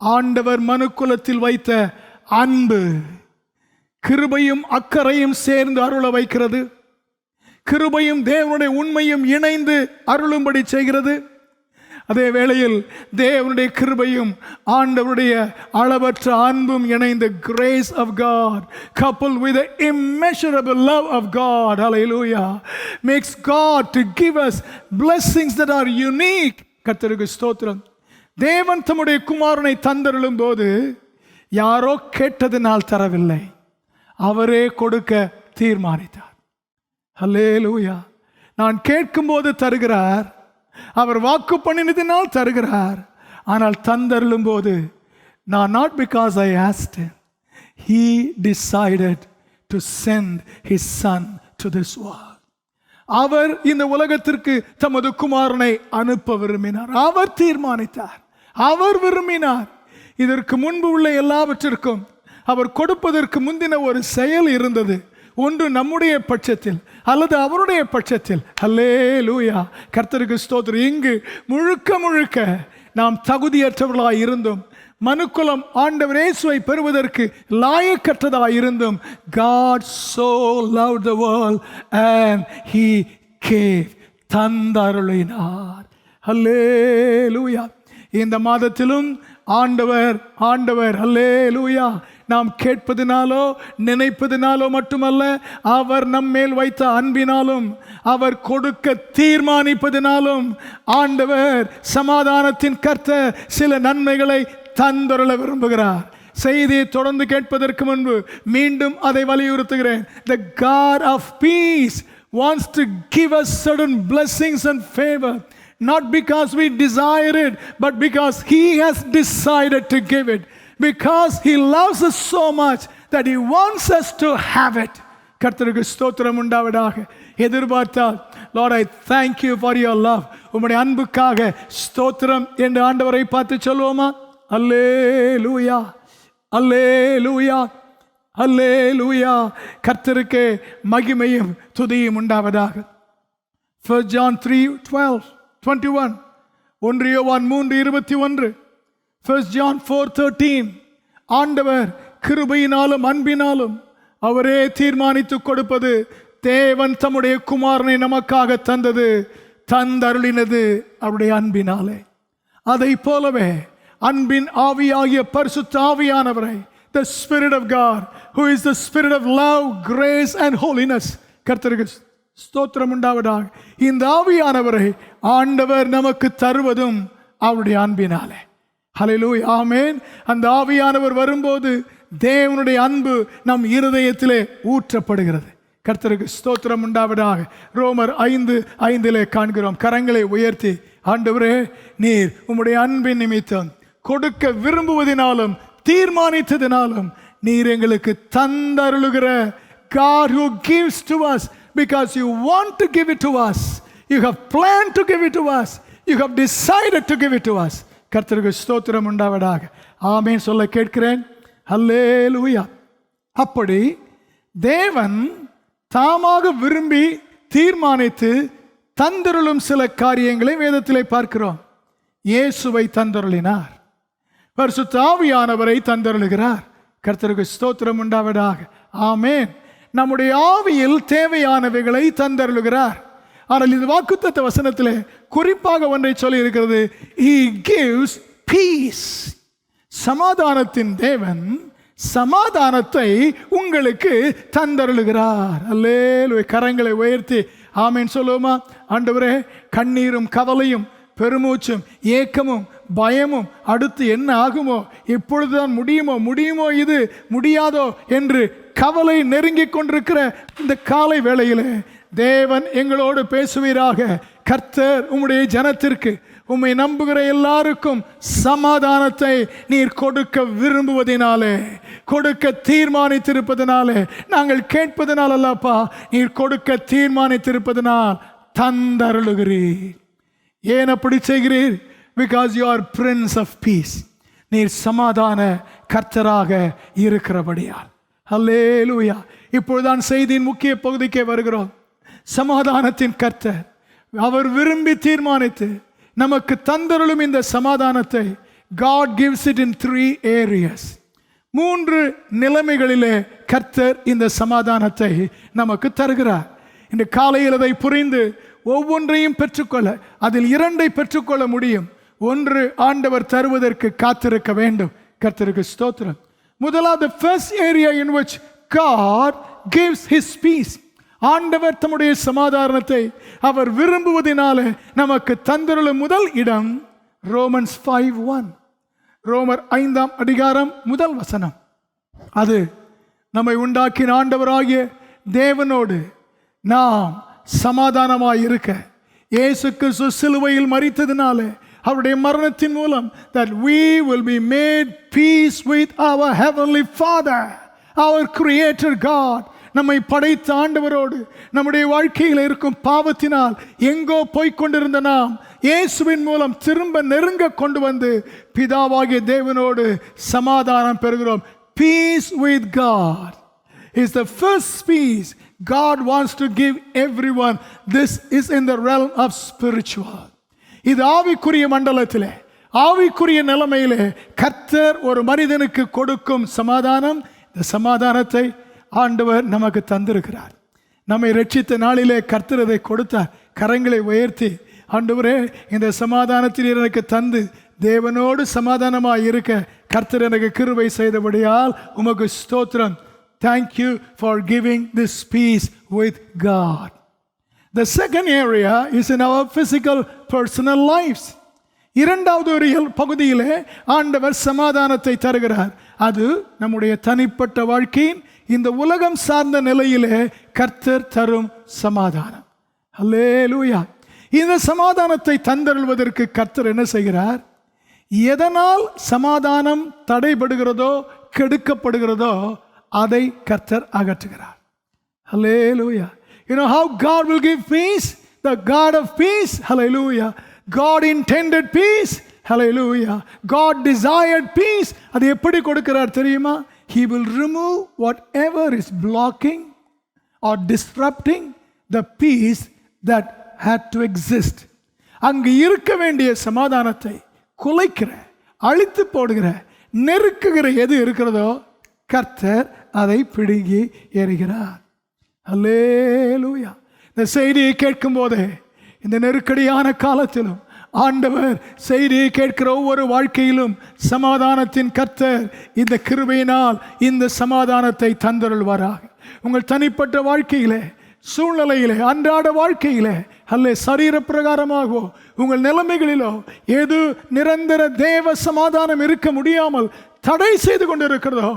ஆண்டவர் மனுக்குலத்தில் வைத்த அன்பு, கிருபையும் அக்கறையும் சேர்ந்து அருள வைக்கிறது. கிருபையும் தேவனுடைய உண்மையும் இணைந்து அருளும்படி செய்கிறது. அதே வேளையில் தேவனுடைய கிருபையும் ஆண்டவருடைய அளவற்ற அன்பும் இணைந்த grace of God coupled with the immeasurable love of God, hallelujah, makes God to give us blessings that are unique. கர்த்தருக்கு ஸ்தோத்திரம். தேவன் தம்முடைய குமாரனை தந்தருளும் போது யாரோ கேட்டதினால் தரவில்லை, அவரே கொடுக்க தீர்மானித்தார். ஹல்லேலூயா. நான் கேட்கும்போது தருகிறார், அவர் வாக்கு பண்ணினதினால் தருகிறார். ஆனால் தந்தருளும் போது நான் not because I asked him, he decided to send his son to this world. அவர் இந்த உலகத்திற்கு தமது குமாரனை அனுப்ப விரும்பினார். அவர் தீர்மானித்தார், அவர் விரும்பினார். இதற்கு முன்பு உள்ள எல்லாவற்றிற்கும் அவர் கொடுப்பதற்கு முந்தின ஒரு செயல் இருந்தது. ஒன்று நம்முடைய பட்சத்தில் அல்லது அவருடைய பட்சத்தில். ஹல்லேலூயா. கர்த்தருக்கு ஸ்தோத்திரம். இங்கு முழுக்க முழுக்க நாம் தகுதியற்றவர்களாய் இருந்தும், மனுக்குலம் ஆண்டவர் இயேசுவை பெறுவதற்கு லாயக்கற்றதாய் இருந்தும், God so loved the world and He gave, தந்தருளினார். ஹல்லேலூயா. இந்த மாதத்திலும் ஆண்டவர் ஆண்டவர் ஹல்லேலூயா நாம் கேட்பதினாலோ நினைப்பதினாலோ மட்டுமல்ல, அவர் நம்மேல் வைத்த அன்பினாலும் அவர் கொடுக்க தீர்மானிப்பதினாலும் ஆண்டவர் சமாதானத்தின் கர்த்தர் சில நன்மைகளை தந்தருள விரும்புகிறார். செய்தியை தொடர்ந்து கேட்பதற்கு முன்பு மீண்டும் அதை வலியுறுத்துகிறேன். The God of peace wants to give us certain blessings and favor, not because we desire it, but because He has decided to give it. Because He loves us so much that He wants us to have it. கர்த்தருக்கு ஸ்தோத்திரம் உண்டாவதாக. எதிர்பார்த்தால், Lord, I thank you for your love. உம்முடைய அன்புக்காக ஸ்தோத்திரம் என்று ஆண்டவரை பார்த்து சொல்வோமா? அல்லேலூயா, அல்லேலூயா, அல்லேலூயா. கர்த்தருக்கு மகிமையும் துதியும் உண்டாவதாக. 1 John 3:21, 1 யோவான் 3:21, 1 John 4:13. ஆண்டவர் கிருபையினாலும் அன்பினாலும் அவரே தீர்மானித்து கொடுப்பது. தேவன் தம்முடைய குமாரனை நமக்காக தந்தது, தந்தருளினது அவருடைய அன்பினாலே. அதை போலவே அன்பின் ஆவியாகிய பரிசுத்த ஆவியானவரை the Spirit of God, who is the Spirit of love, grace and holiness. கர்த்தருக்கு ஸ்தோத்திரம் உண்டாவதாக. இந்த ஆவியானவரை ஆண்டவர் நமக்கு தருவதும் அவருடைய அன்பினாலே. ஹல்லேலூயா, ஆமென். அந்த ஆவியானவர் வரும்போது தேவனுடைய அன்பு நம் இருதயத்திலே ஊற்றப்படுகிறது. கர்த்தருக்கு ஸ்தோத்திரம் உண்டாவதாக. ரோமர் 5:5 காண்கிறோம். கரங்களை உயர்த்தி, ஆண்டவரே, நீர் உம்முடைய அன்பின் நிமித்தம் கொடுக்க விரும்புவதினாலும் தீர்மானித்ததினாலும் நீர் எங்களுக்கு தந்தருளுகிற, God who gives to us because you want to give it to us, you have planned to give it to us, you have decided to give it to us. கர்த்தருக்கு ஸ்தோத்திரம் உண்டாவதாக. ஆமென் சொல்ல கேட்கிறேன். ஹல்லேலூயா. அப்படி தேவன் தாமாக விரும்பி தீர்மானித்து தந்தருளும் சில காரியங்களை வேதத்திலே பார்க்கிறோம். இயேசுவை தந்தருளினார், பரிசுத்த ஆவியானவரை தந்தருளுகிறார். கர்த்தருக்கு ஸ்தோத்திரம் உண்டாவதாக. ஆமென். நம்முடைய ஆவியில் தேவையானவைகளை தந்தருளுகிறார். ஆனால் இந்த வாக்குத்தத்த வசனத்திலே குறிப்பாக ஒன்றை சொல்லி இருக்கிறது. He gives peace. சமாதானத்தின் தேவன் சமாதானத்தை உங்களுக்கு தந்தருளுகிறார். அல்லேலூயா. கரங்களை உயர்த்தி ஆமென் சொல்லுவோமா? ஆண்டவரே, கண்ணீரும் கவலையும் பெருமூச்சும் ஏக்கமும் பயமும் அடுத்து என்ன ஆகுமோ, எப்பொழுதுதான் முடியுமோ இது முடியாதோ என்று கவலை நெருங்கிக் கொண்டிருக்கிற இந்த காலை வேளையிலே தேவன் எங்களோடு பேசுவீராக. கர்த்தர் உம்முடைய ஜனத்திற்கு, உம்மை நம்புகிற எல்லாருக்கும் சமாதானத்தை நீர் கொடுக்க விரும்புவதினாலே, கொடுக்க தீர்மானித்திருப்பதனாலே, நாங்கள் கேட்பதனால் அல்லப்பா, நீர் கொடுக்க தீர்மானித்திருப்பதனால் தந்தருளுகிறீர். ஏன் அப்படி செய்கிறீர்? Because you are Prince of Peace. நீர் சமாதான கர்த்தராக இருக்கிறபடியால். ஹல்லேலூயா. இப்பொழுதுதான் செய்தியின் முக்கிய பகுதிக்கே வருகிறோம். சமாதானத்தின் கர்த்தர் அவர் விரும்பி தீர்மானித்து நமக்கு தந்தருளும் இந்த சமாதானத்தை God gives it in 3 areas. 3 நிலைமைகளிலே கர்த்தர் இந்த சமாதானத்தை நமக்கு தருகிறார். இந்த காலையில் அதை புரிந்து ஒவ்வொன்றையும் பெற்றுக்கொள்ள, அதில் 2 பெற்றுக்கொள்ள முடியும். 1 ஆண்டவர் தருவதற்கு காத்திருக்க வேண்டும். கர்த்தருக்கு ஸ்தோத்திரம். முதலாவது, the first area in which God gives his peace. ஆண்டவர் தம்முடைய சமாதானத்தை அவர் விரும்புவதினாலே நமக்கு தந்தருளும் முதல் இடம் ரோமன்ஸ் 5:1. ரோமர் 5ஆம் அதிகாரம் 1 வசனம். அது நம்மை உண்டாக்கின ஆண்டவராகிய தேவனோடு நாம் சமாதானமாய் இருக்க இயேசு கிறிஸ்து சிலுவையில் மரித்ததினாலே, அவருடைய மரணத்தின் மூலம், that we will be made peace with our heavenly Father, our creator God. நம்மை படைத்த ஆண்டவரோடு நம்முடைய வாழ்க்கையில் இருக்கும் பாவத்தினால் எங்கோ போய்கொண்டிருந்த நாம் இயேசுவின் மூலம் திரும்ப நெருங்க கொண்டு வந்து பிதாவாகிய தேவனோடு சமாதானம் பெறுகிறோம். Peace with God is the first peace God wants to give everyone. This is in the realm of spiritual. இது ஆவிக்குரிய மண்டலத்திலே, ஆவிக்குரிய நிலைமையிலே கர்த்தர் ஒரு மனிதனுக்கு கொடுக்கும் சமாதானம். இந்த சமாதானத்தை ஆண்டவர் நமக்கு தந்திருக்கிறார். நம்மை ரட்சித்த நாளிலே கர்த்தர் அதை கொடுத்தார். கரங்களை உயர்த்தி, ஆண்டவரே, இந்த சமாதானத்தில் எனக்கு தந்து தேவனோடு சமாதானமாக இருக்க கர்த்தர் எனக்கு கிருபை செய்தபடியால் உமக்கு ஸ்தோத்திரம். Thank you for giving this peace with God. The second area is in our physical personal lives. இரண்டாவது ஒரு பகுதியிலே ஆண்டவர் சமாதானத்தை தருகிறார். அது நம்முடைய தனிப்பட்ட வாழ்க்கையின் இந்த உலகம் சார்ந்த நிலையிலே கர்த்தர் தரும் சமாதானம். அல்லேலூயா. இந்த சமாதானத்தை தந்தருள்வதற்கு கர்த்தர் என்ன செய்கிறார்? எதனால் சமாதானம் தடைபடுகிறதோ கெடுக்கப்படுகிறதோ அதை கர்த்தர் அகற்றுகிறார். Hallelujah. You know how God will give peace? The God of peace. Hallelujah. God intended peace. Hallelujah. God desired peace. அது எப்படி கொடுக்கிறார் தெரியுமா? He will remove whatever is blocking or disrupting the peace that had to exist. அங்கு இருக்க வேண்டிய சமாதானத்தை குலைக்கிற, அழித்து போடுகிற, நெருக்குகிற எது இருக்கிறதோ கர்த்தர் அதை பிடுங்கி எறிகிறார். அல்லேலூயா. இந்த செய்தியை கேட்கும் போதே இந்த நெருக்கடியான காலத்திலும் ஆண்டவர் செய்தியை கேட்கிற ஒவ்வொரு வாழ்க்கையிலும் சமாதானத்தின் கர்த்தர் இந்த கிருபையினால் இந்த சமாதானத்தை தந்தருள்வாராக. உங்கள் தனிப்பட்ட வாழ்க்கையிலே, சூழ்நிலையிலே, அன்றாட வாழ்க்கையிலே, அல்ல சரீர பிரகாரமாகவோ உங்கள் நிலைமைகளிலோ எது நிரந்தர தேவ சமாதானம் இருக்க முடியாமல் தடை செய்து கொண்டிருக்கிறதோ,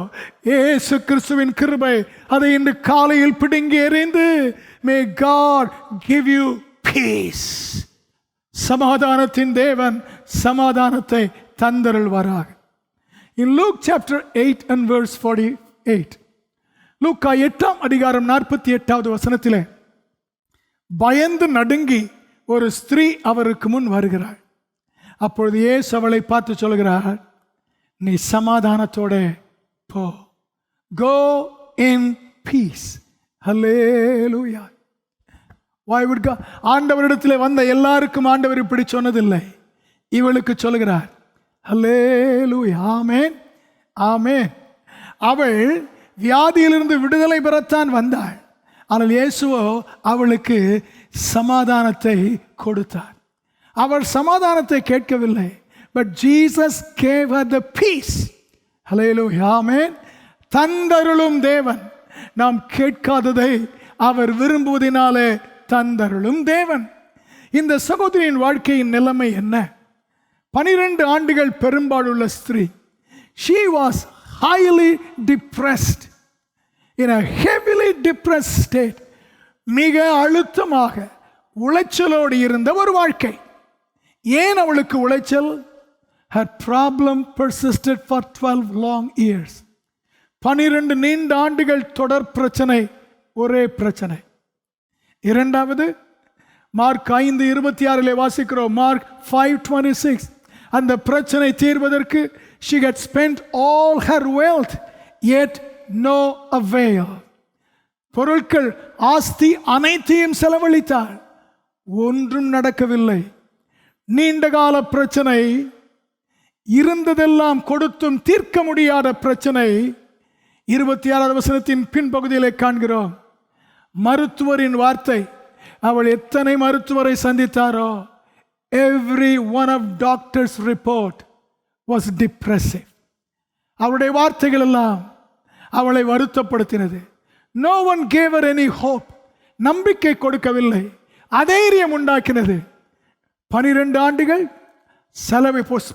இயேசு கிறிஸ்துவின் கிருபை அதை இன்று காலையில் பிடுங்கி எறிந்து, may God give you peace, சமாதானத்தின் தேவன் சமாதானத்தை தந்தருள்வாராக. In Luke chapter 8 and verse 48, லூக்கா 8ஆம் அதிகாரம் 48வது வசனத்திலே, பயந்து நடுங்கி ஒரு ஸ்திரீ அவருக்கு முன் வருகிறாள். அப்பொழுது இயேசு அவளை பார்த்து சொல்கிறார், நீ சமாதானத்தோட போ. Go in peace. Hallelujah. Why would God? ஆண்டவரிடத்தில் வந்த எல்லாருக்கும் ஆண்டவர் இப்படி சொன்னதில்லை, இவளுக்கு சொல்கிறார். Hallelujah. ஆமென், ஆமென். அவள் வியாதியிலிருந்து விடுதலை பெறத்தான் வந்தாள். ஆனால் இயேசுவோ அவளுக்கு சமாதானத்தை கொடுத்தார். அவள் சமாதானத்தை கேட்கவில்லை, but Jesus gave her the peace. Hallelujah. ஆமென். தந்தருளும் தேவன், நாம் கேட்காததை அவர் விரும்புவதினாலே தந்தருளும் தேவன். இந்த சகோதரியின் வாழ்க்கையின் நிலைமை என்ன? 12 ஆண்டுகள் பெரும்பாலுள்ள ஸ்திரீ. She was highly depressed, in a heavily depressed state. மிக அழுத்தமாக உளைச்சலோடு இருந்த ஒரு வாழ்க்கை. ஏன் அவளுக்கு உளைச்சல்? Her problem persisted for 12 long years. 12 நீண்ட ஆண்டுகள் தொடர் பிரச்சனை, ஒரே பிரச்சனை. இரண்டாவது, மார்க் 5:26 வாசிக்கிறோம். மார்க் 5:26, அந்த பிரச்சனை தீர்வதற்கு she had spent all her wealth yet no avail. பொருட்கள், ஆஸ்தி அனைத்தையும் செலவழித்தாள், ஒன்றும் நடக்கவில்லை. நீண்டகால பிரச்சனை, இருந்ததெல்லாம் கொடுத்தும் தீர்க்க முடியாத பிரச்சனை. 26வது வசனத்தின் பின்பகுதியிலே காண்கிறோம் மருத்துவரின் வார்த்தை. அவள் எத்தனை மருத்துவரை சந்தித்தாரோ, every one of doctor's report was depressive. அவளுடைய வார்த்தைகள் எல்லாம் அவளை வருத்தப்படுத்தினது. No one gave her any hope. நம்பிக்கை கொடுக்கவில்லை, அதைரியம் உண்டாக்கினது. 12 ஆண்டுகள்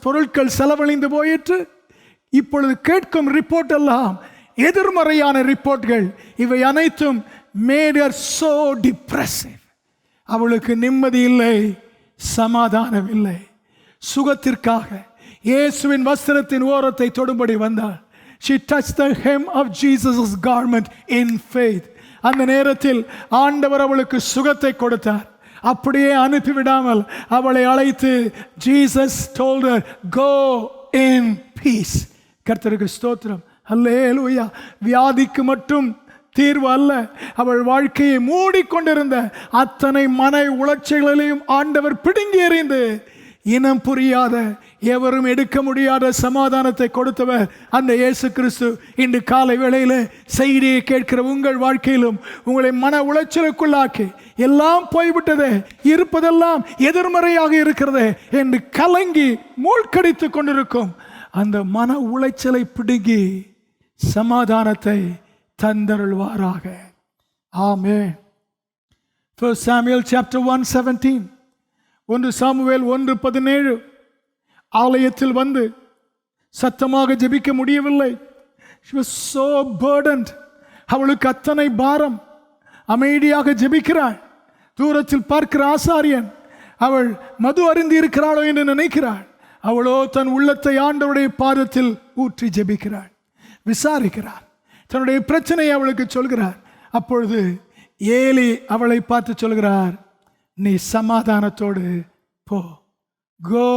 பொருட்கள் செலவழிந்து போயிற்று. இப்பொழுது கேட்கும் ரிப்போர்ட் எல்லாம் எதிர்மறையான ரிப்போர்ட்கள். இவை அனைத்தும் made her so depressive. அவளுக்கு நிம்மதி இல்லை, சமாதானம் இல்லை. சுகத்திற்காக இயேசுவின் வஸ்திரத்தின் ஓரத்தை தொடும்படி வந்தாள். She touched the hem of Jesus' garment in faith. அந்த நேரத்தில் ஆண்டவர் அவளுக்கு சுகத்தை கொடுத்தார். அப்படியே அனுப்பிவிடாமல் அவளை அழைத்து Jesus told her, go in peace. கர்த்தருக்கு ஸ்தோத்திரம். அல்லேலூயா. வியாதிக்கு மட்டும் தீர்வு அல்ல, அவள் வாழ்க்கையை மூடிக்கொண்டிருந்த அத்தனை மன உளைச்சல்களையும் ஆண்டவர் பிடுங்கி எறிந்து இனம் புரியாத, எவரும் எடுக்க முடியாத சமாதானத்தை கொடுத்தவர் அந்த இயேசு கிறிஸ்து. இன்று காலை வேளையில் செய்தியை கேட்கிற உங்கள் வாழ்க்கையிலும் உங்களை மன உளைச்சலுக்குள்ளாக்கி, எல்லாம் போய்விட்டதே, இருப்பதெல்லாம் எதிர்மறையாக இருக்கிறதே என்று கலங்கி மூழ்கடித்து கொண்டிருக்கும் அந்த மன உளைச்சலை பிடுங்கி சமாதானத்தை தந்தருள்வாராக. ஆமென். 1 Samuel chapter 1:17, 1 சாமுவேல் 1:17. ஆலயத்தில் வந்து சத்தமாக ஜெபிக்க முடியவில்லை. She was so burdened. அவளுக்கு அத்தனை பாரம். அமைதியாக ஜெபிக்கிறாள். தூரத்தில் பார்க்கிற ஆசாரியன் அவள் மது அருந்தி இருக்கிறாளோ என்று நினைக்கிறாள். அவளோ தன் உள்ளத்தை ஆண்டவருடைய பாதத்தில் ஊற்றி ஜெபிக்கிறாள், விசாரிக்கிறார், தன்னுடைய பிரச்சனையை அவளுக்கு சொல்கிறார். அப்பொழுது ஏலி அவளை பார்த்து சொல்கிறார், நீ சமாதானத்தோடு போ. Go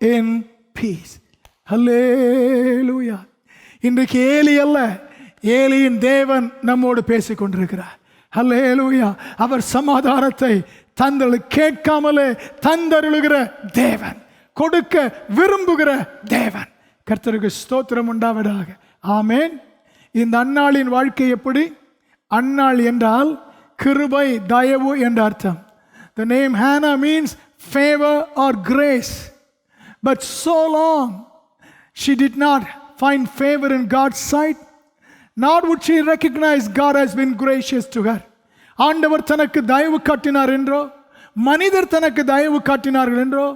in peace. Hallelujah. இன்றைக்கு ஏலி அல்ல, ஏலியின் தேவன் நம்மோடு பேசிக் கொண்டிருக்கிறார். ஹல்லேலூயா. அவர் சமாதானத்தை தந்தரு கேட்காமலே தந்தருளுகிற தேவன், கொடுக்க விரும்புகிற தேவன். கர்த்தருக்கு ஸ்தோத்திரம் உண்டாவதாக. ஆமென். இந்த அன்னாளின் வாழ்க்கை எப்படி? அன்னாள் என்றால் கிருபை, தயவு என்ற அர்த்தம். The name Hannah means favor or grace. But so long she did not find favor in God's sight, nor would she recognize God has been gracious to her. ஆண்டவர் தனக்கு தயவு காட்டினார் என்றோ, மனிதர் தனக்கு தயவு காட்டினார்கள் என்றோ,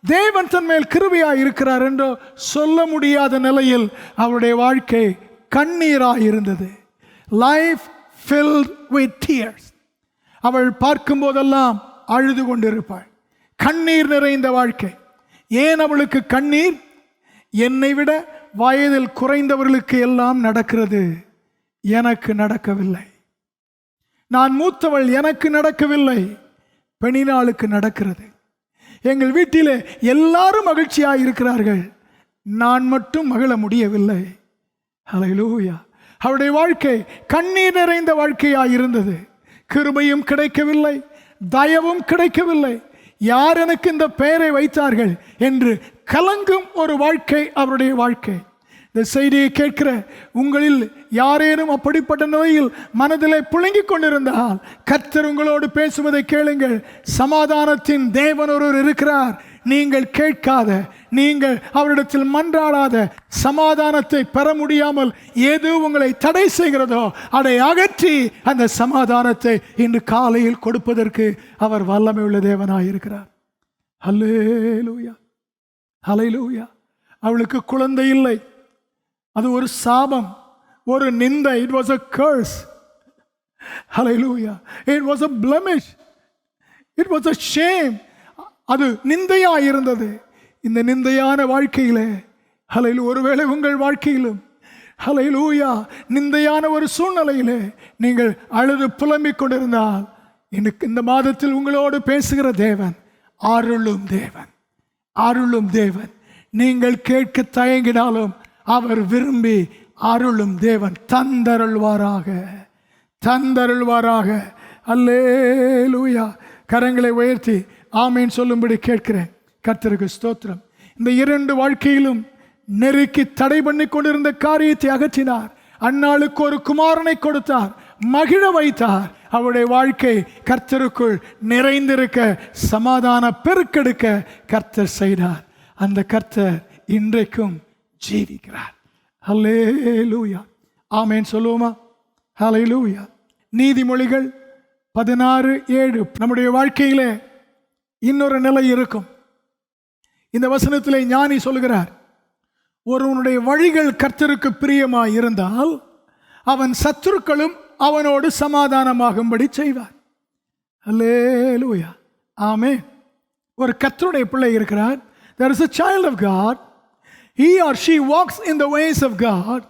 தேவன் தன் மேல் கிருபையாய் இருக்கிறார் என்றோ சொல்ல முடியாத நிலையில் அவருடைய வாழ்க்கை கண்ணீராய் இருந்தது. Life filled with tears. அவள் பார்க்கும் போதெல்லாம் அழுது கொண்டிருப்பாள். கண்ணீர் நிறைந்த வாழ்க்கை. ஏன் அவளுக்கு கண்ணீர்? என்னை விட வயதில் குறைந்தவர்களுக்கு எல்லாம் நடக்கிறது, எனக்கு நடக்கவில்லை. நான் மூத்தவள், எனக்கு நடக்கவில்லை. பெணினாளுக்கு நடக்கிறது. எங்கள் வீட்டிலே எல்லாரும் மகிழ்ச்சியாக இருக்கிறார்கள், நான் மட்டும் மகிழ முடியவில்லை. ஹல்லேலூயா. அவருடைய வாழ்க்கை கண்ணீர் நிறைந்த வாழ்க்கையாக இருந்தது. கிருபையும் கிடைக்கவில்லை, தயவும் கிடைக்கவில்லை. யார் எனக்கு இந்த பெயரை வைத்தார்கள் என்று கலங்கும் ஒரு வாழ்க்கை அவருடைய வாழ்க்கை. இந்த செய்தியை கேட்கிற உங்களில் யாரேனும் அப்படிப்பட்ட நிலையில் மனதிலே புழுங்கிக் கொண்டிருந்தால் கர்த்தர் உங்களோடு பேசுவதை கேளுங்கள். சமாதானத்தின் தேவன் ஒருவர் இருக்கிறார். நீங்கள் கேட்காத, நீங்கள் அவரிடத்தில் மன்றாடாத சமாதானத்தை பெற முடியாமல் எது உங்களை தடை செய்கிறதோ அதை அகற்றி அந்த சமாதானத்தை இன்று காலையில் கொடுப்பதற்கு அவர் வல்லமை உள்ள தேவனாய் இருக்கிறார். ஹல்லேலூயா, ஹல்லேலூயா. அவளுக்கு குழந்தை இல்லை, அது ஒரு சாபம், ஒரு நிந்தை. It was a curse. Hallelujah. It was a blemish. It was a shame. அது நிந்தையாக இருந்தது. இந்த நிந்தையான வாழ்க்கையிலே ஹல்லேலூயா, ஒருவேளை உங்கள் வாழ்க்கையிலும் ஹல்லேலூயா நிந்தையான ஒரு சூழ்நிலையிலே நீங்கள் அழுது புலம்பிக் கொண்டிருந்தால் இந்த மாதத்தில் உங்களோடு பேசுகிற தேவன் அருளும் தேவன், அருளும் தேவன். நீங்கள் கேட்க தயங்கினாலும் அவர் விரும்பி அருளும் தேவன். தந்தருள்வாராக, தந்தருள்வாராக. அல்லேலூயா. கரங்களை உயர்த்தி ஆமேன் சொல்லும்படி கேட்கிறேன். கர்த்தருக்கு ஸ்தோத்திரம். இந்த இரண்டு வாழ்க்கையிலும் நெருக்கி தடை பண்ணி கொண்டிருந்த காரியத்தை அகற்றினார். அன்னாளுக்கு ஒரு குமாரனை கொடுத்தார், மகிழ வைத்தார். அவருடைய வாழ்க்கை கர்த்தருக்குள் நிறைந்திருக்க, சமாதான பெருக்கெடுக்க கர்த்தர் செய்தார். அந்த கர்த்தர் இன்றைக்கும் ஜீவிக்கிறார். ஹல்லேலூயா. ஆமேன் சொல்லுவோமா? ஹல்லேலூயா. நீதிமொழிகள் 16:7. நம்முடைய வாழ்க்கையிலே இன்னொரு நிலை இருக்கும். இந்த வசனத்திலே ஞானி சொல்கிறார், ஒருவனுடைய வழிகள் கர்த்தருக்கு பிரியமாய் இருந்தால் அவன் சத்துருக்களும் அவனோடு சமாதானமாகும்படி செய்வார். அல்லேலூயா. ஆமென். ஒரு கர்த்தருடைய பிள்ளை இருக்கிறார். There is a child of God. He or she walks in the ways of God.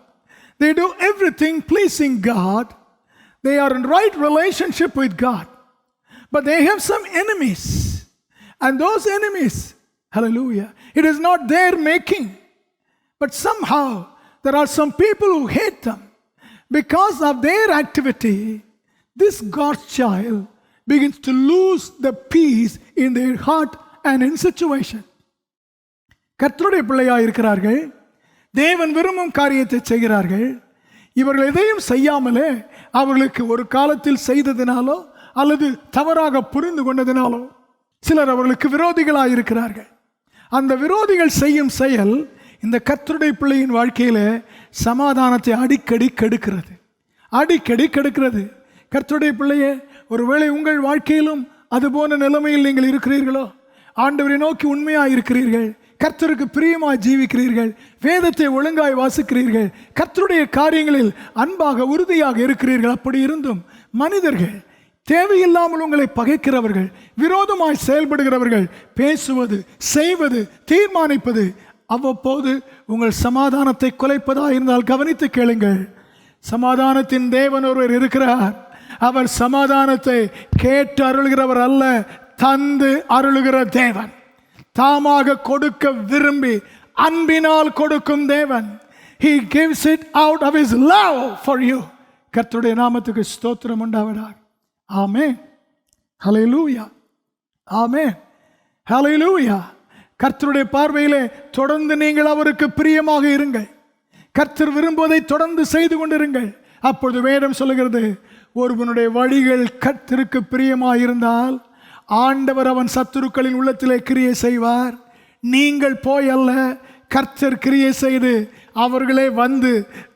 They do everything pleasing God. They are in right relationship with God. But they have some enemies. And those enemies, hallelujah, it is not their making. But somehow there are some people who hate them. Because of their activity, this God's child begins to lose the peace in their heart and in situation. கர்த்தருடைய பிள்ளையாக இருக்கிறார்கள், தேவன் விரும்பும் காரியத்தை செய்கிறார்கள். இவர்கள் எதையும் செய்யாமலே அவர்களுக்கு ஒரு காலத்தில் செய்ததினாலோ அல்லது தவறாக புரிந்து கொண்டதினாலோ சிலர் அவர்களுக்கு விரோதிகளாக இருக்கிறார்கள். அந்த விரோதிகள் செய்யும் செயல் இந்த கர்த்தருடைய பிள்ளையின் வாழ்க்கையில சமாதானத்தை அடிக்கடி கெடுக்கிறது, அடிக்கடி கெடுக்கிறது. கர்த்தருடைய பிள்ளையே, ஒருவேளை உங்கள் வாழ்க்கையிலும் அதுபோன்ற நிலைமையில் நீங்கள் இருக்கிறீர்களோ, ஆண்டவரை நோக்கி உண்மையாக இருக்கிறீர்கள், கர்த்தருக்கு பிரியமாய் ஜீவிக்கிறீர்கள், வேதத்தை ஒழுங்காய் வாசிக்கிறீர்கள், கர்த்தருடைய காரியங்களில் அன்பாக உறுதியாக இருக்கிறீர்கள். அப்படி இருந்தும் மனிதர்கள், தேவையில்லாமல் உங்களை பகைக்கிறவர்கள், விரோதமாய் செயல்படுகிறவர்கள் பேசுவது, செய்வது, தீர்மானிப்பது அவ்வப்போது உங்கள் சமாதானத்தை குலைப்பதா இருந்தால் கவனித்து கேளுங்கள். சமாதானத்தின் தேவன் ஒருவர் இருக்கிறார். அவர் சமாதானத்தை கேட்டு அருள்கிறவர் அல்ல, தந்து அருளுகிற தேவன். தாமாக கொடுக்க விரும்பி அன்பினால் கொடுக்கும் தேவன். He gives it out of his love for you. கர்த்தருடைய நாமத்துக்கு ஸ்தோத்திரம் உண்டாவதாக. ஆமென். ஹல்லேலூயா. ஆமென். ஹல்லேலூயா. கர்த்தருடைய பார்வையிலே தொடர்ந்து நீங்கள் அவருக்கு பிரியமாக இருங்கள். கர்த்தர் விரும்புவதை தொடர்ந்து செய்து கொண்டிருங்கள். அப்பொழுது வேதம் சொல்லுகிறது, ஒருவனுடைய வழிகள் கர்த்தருக்கு பிரியமாக இருந்தால் ஆண்டவர் அவன் சத்துருக்களின் உள்ளத்திலே கிரியை செய்வார். நீங்கள் போய் அல்ல, கர்த்தர் கிரியை செய்து அவர்களே வந்து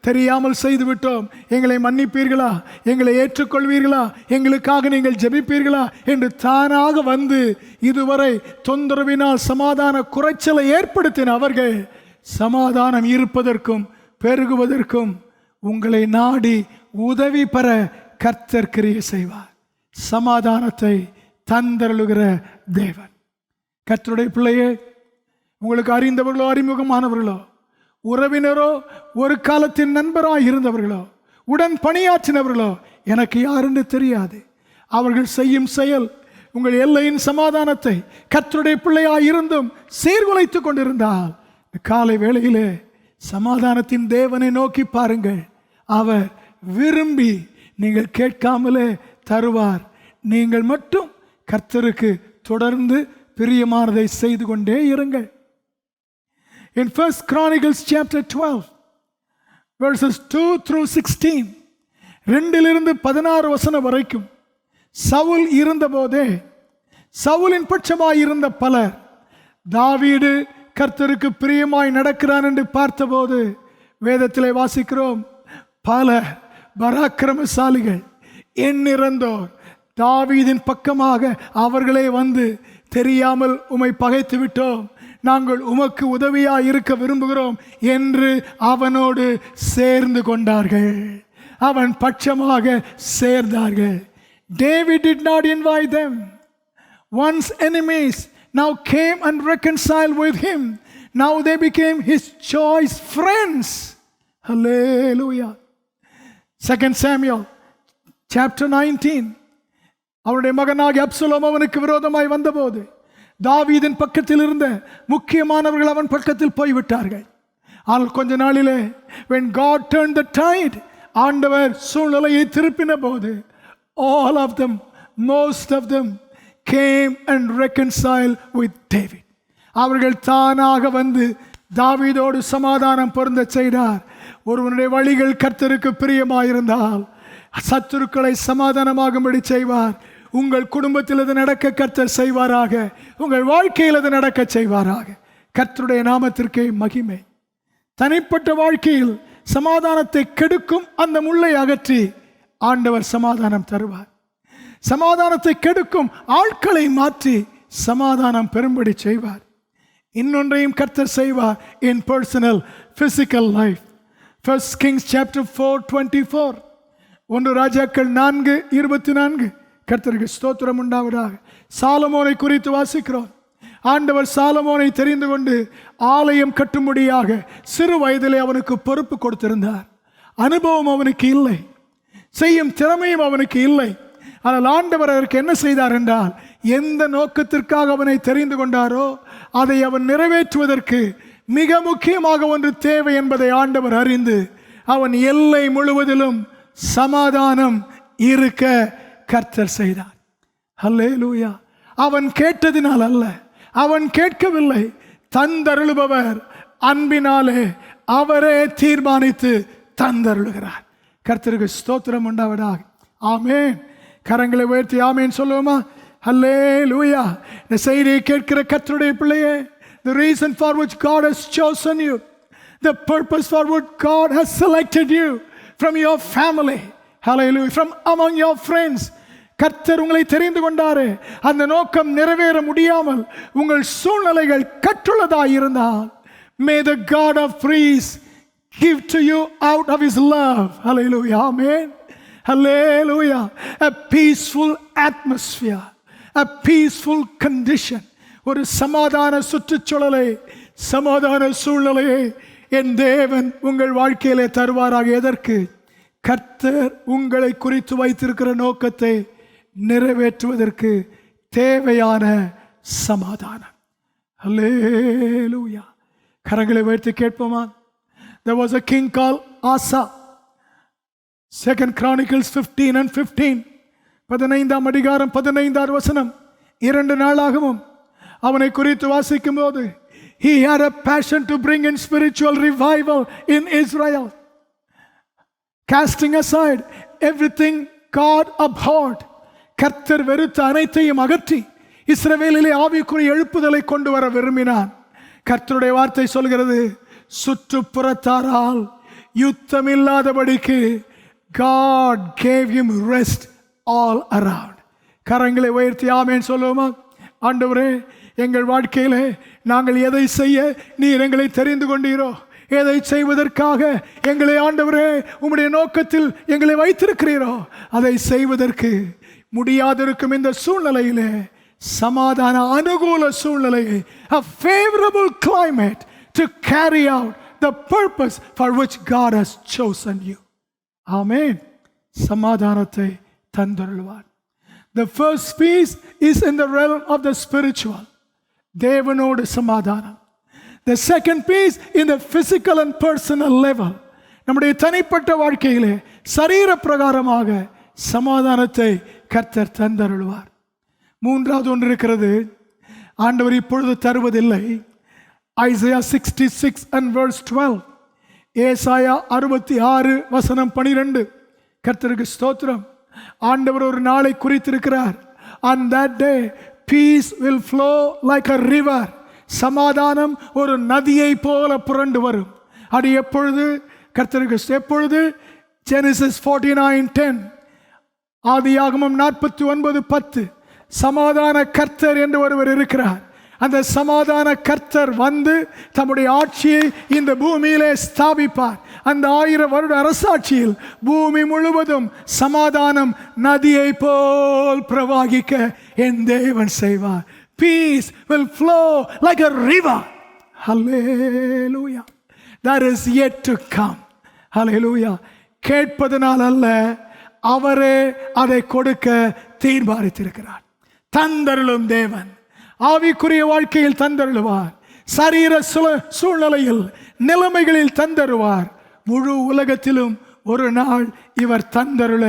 தெரியாமல் செய்து விட்டோம், எங்களை மன்னிப்பீர்களா, எங்களை ஏற்றுக்கொள்வீர்களா, எங்களுக்காக நீங்கள் ஜெபிப்பீர்களா என்று தானாக வந்து இதுவரை தொந்தரவினால் சமாதான குறைச்சலை ஏற்படுத்தின அவர்கள் சமாதானம் இருப்பதற்கும் பெருகுவதற்கும் உங்களை நாடி உதவி பெற கர்த்தர் கிரியை செய்வார். சமாதானத்தை தந்தருளுகிற தேவன். கர்த்தருடைய பிள்ளையே, உங்களுக்கு அறிந்தவர்களோ அறிமுகமானவர்களோ உறவினரோ ஒரு காலத்தின் நண்பராக இருந்தவர்களோ உடன் பணியாற்றினவர்களோ எனக்கு யாருன்னு தெரியாது, அவர்கள் செய்யும் செயல் உங்கள் எல்லையின் சமாதானத்தை கர்த்தருடைய பிள்ளையாக இருந்தும் சீர்குலைத்து கொண்டிருந்தால் காலை வேளையிலே சமாதானத்தின் தேவனை நோக்கி பாருங்கள். அவர் விரும்பி நீங்கள் கேட்காமலே தருவார். நீங்கள் மட்டும் கர்த்தருக்கு தொடர்ந்து பிரியமானதை செய்து கொண்டே இருங்கள். In 1 Chronicles chapter 12 verses 2 through 16, 2-16 வசனம் வரைக்கும் சவுல் இருந்தபோதே சவுலின் பட்சமாய் இருந்த பலர் தாவீது கர்த்தருக்கு பிரியமாய் நடக்கிறான் என்று பார்த்தபோது வேதத்திலே வாசிக்கிறோம், பல பராக்கிரமசாலிகள் எண்ணிறந்தோர் தாவீதின் பக்கமாக அவர்களே வந்து தெரியாமல் உம்மை பகைத்து விட்டோம், நாங்கள் உமக்கு உதவியாய் இருக்க விரும்புகிறோம் என்று அவனோடு சேர்ந்து கொண்டார்கள். அவன் பட்சமாக சேர்ந்தார்கள். David did not invite them. Once enemies now came and reconciled with him. Now they became his choice friends. Hallelujah. 2 Samuel chapter 19. அவருடைய மகனாகிய அப்சலோம் அவனுக்கு விரோதமாய் வந்தபோது தாவீதின் பக்கத்தில் இருந்த முக்கியமானவர்கள் அவன் பக்கத்தில் போய்விட்டார்கள். ஆனால் கொஞ்ச நாளிலே when God turned the tide, ஆண்டவர் சூழ்நிலையை திருப்பின போது all of them, most of them came and reconciled with David. அவர்கள் தானாக வந்து தாவீதோடு சமாதானம் பொருந்த செய்தார். ஒருவனுடைய வழிகள் கர்த்தருக்கு பிரியமாயிருந்தால் சத்துருக்களை சமாதானமாகும்படி செய்வார். உங்கள் குடும்பத்தில் அது நடக்க கர்த்தர் செய்வாராக, உங்கள் வாழ்க்கையில் அது நடக்க செய்வாராக. கர்த்தருடைய நாமத்திற்கே மகிமை. தனிப்பட்ட வாழ்க்கையில் சமாதானத்தை கெடுக்கும் அந்த முள்ளை அகற்றி ஆண்டவர் சமாதானம் தருவார். சமாதானத்தை கெடுக்கும் ஆட்களை மாற்றி சமாதானம் பெறும்படி செய்வார். இன்னொன்றையும் கர்த்தர் செய்வார் in personal physical life. 1 Kings chapter 4:24, 1 ராஜாக்கள் 4:24. கர்த்தருக்கு ஸ்தோத்திரம் உண்டாவதாக. சாலமோனை குறித்து வாசிக்கிறோம். ஆண்டவர் சாலமோனை தெரிந்து கொண்டு ஆலயம் கட்டும்படியாக சிறு வயதிலே அவனுக்கு பொறுப்பு கொடுத்திருந்தார். அனுபவம் அவனுக்கு இல்லை, செய்யும் திறமையும் அவனுக்கு இல்லை. ஆனால் ஆண்டவர் அதற்கு என்ன செய்தார் என்றால், எந்த நோக்கத்திற்காக அவனை தெரிந்து கொண்டாரோ அதை அவன் நிறைவேற்றுவதற்கு மிக முக்கியமாக ஒன்று தேவை என்பதை ஆண்டவர் அறிந்து அவன் எல்லை முழுவதிலும் சமாதானம் இருக்க கர்த்தர் செய்தார். ஹல்லேலூயா. அவன் கேட்டதினால் அல்ல, அவன் கேட்கவில்லை, தந்தருளுபவர் அன்பினாலே அவரே தீர்மானித்து தந்தருளுகிறார். கர்த்தருக்கு ஸ்தோத்திரம் உண்டாவதாக. ஆமென். கரங்களை உயர்த்தி ஆமென் சொல்லுவோமா? ஹல்லேலூயா. இந்த செய்தியை கேட்கிற கர்த்தருடைய பிள்ளையே, the reason for which God has chosen you, the purpose for which God has selected you from your family, hallelujah, from among your friends, கர்த்தர் உங்களை தெரிந்து கொண்டாரே, அந்த நோக்கம் நிறைவேற முடியாமல் உங்கள் சூழ்நிலைகள் கட்டுள்ளதாக இருந்தால், may the God of peace give to you out of his love, hallelujah, amen, hallelujah, a peaceful atmosphere, a peaceful condition, ஒரு சமாதான சுற்றுச்சூழலை, சமாதான சூழ்நிலையை என் தேவன் உங்கள் வாழ்க்கையிலே தருவாராக. எதற்கு? கர்த்தர் உங்களை குறித்து வைத்திருக்கிற நோக்கத்தை நிறைவேற்றுவதற்கு தேவையான சமாதானம். ஹல்லேலூயா. கரங்களை வைத்து கேட்போமா? There was a king called Asa. 2 Chronicles 15 and 15, 15ஆம் அதிகாரம் 15ஆம் வசனம். 2 நாளாகவும் அவனை குறித்து வாசிக்கும் போது, he had a passion to bring in spiritual revival in Israel, casting aside everything God abhorred. கர்த்தர் வெறுத்த அனைத்தையும் அகற்றி இஸ்ரவேலிலே ஆவிக்குரிய எழுப்புதலை கொண்டு வர விரும்பினான். கர்த்தருடைய வார்த்தை சொல்கிறது, சுற்றுப்புறத்தாரால் யுத்தம் இல்லாதபடிக்கு God gave him rest all around. கரங்களை உயர்த்தி ஆமென் சொல்லுவோமா? ஆண்டவரே, எங்கள் வாழ்க்கையிலே நாங்கள் எதை செய்ய நீர் எங்களை தெரிந்து கொண்டீரோ, எதை செய்வதற்காக எங்களை ஆண்டவரே உம்முடைய நோக்கத்தில் எங்களை வைத்திருக்கிறீரோ, அதை செய்வதற்கு முடியாதிருக்கும் இந்த சூழ்நிலையிலே சமாதான அனுகூல சூழ்நிலையை, a favorable climate to carry out the purpose for which God has chosen you. ஆமென். சமாதானத்தை தந்தருள்வார். The first peace is in the realm of the spiritual. தேவனோடு சமாதானம். The second peace in the physical and personal level. நம்முடைய தனிப்பட்ட வாழ்க்கையிலே சரீர பிரகாரமாக சமாதானத்தை கர்த்தர் தந்தருள்வார். மூன்றாவது ஒன்று இருக்கிறது, ஆண்டவர் இப்பொழுது தருவதில்லை. Isaiah 66 and verse 12. ஏசாயா 66 வசனம் 12. கர்த்தருக்கு ஸ்தோத்திரம். ஆண்டவர் ஒரு நாளை குறித்திருக்கிறார். On that day peace will flow like a river. சமாதானம் ஒரு நதியை போல புரண்டு வரும். அது எப்பொழுது? கர்த்தருக்கு எப்பொழுது? Genesis 49:10, ஆதியாகமம் 49:10. சமாதான கர்த்தர் என்று ஒருவர் இருக்கிறார். அந்த சமாதான கர்த்தர் வந்து தம்முடைய ஆட்சியை இந்த பூமியிலே ஸ்தாபிப்பார். அந்த 1000 வருட அரசாட்சியில் பூமி முழுவதும் சமாதானம் நதியை போல் பிரவாகிக்க என் தேவன் செய்வார். Peace will flow like a river. Hallelujah. That is yet to come. Hallelujah. கேட்பதனால் அல்ல, அவரே அதை கொடுக்க தீர்மானித்திருக்கிறார். தந்தருளும் தேவன் ஆவிக்குரிய வாழ்க்கையில் தந்தருளுவார். சரீர சூழ்நிலையில் நிலைமைகளில் தந்தருவார். முழு உலகத்திலும் ஒரு நாள் இவர் தந்தருள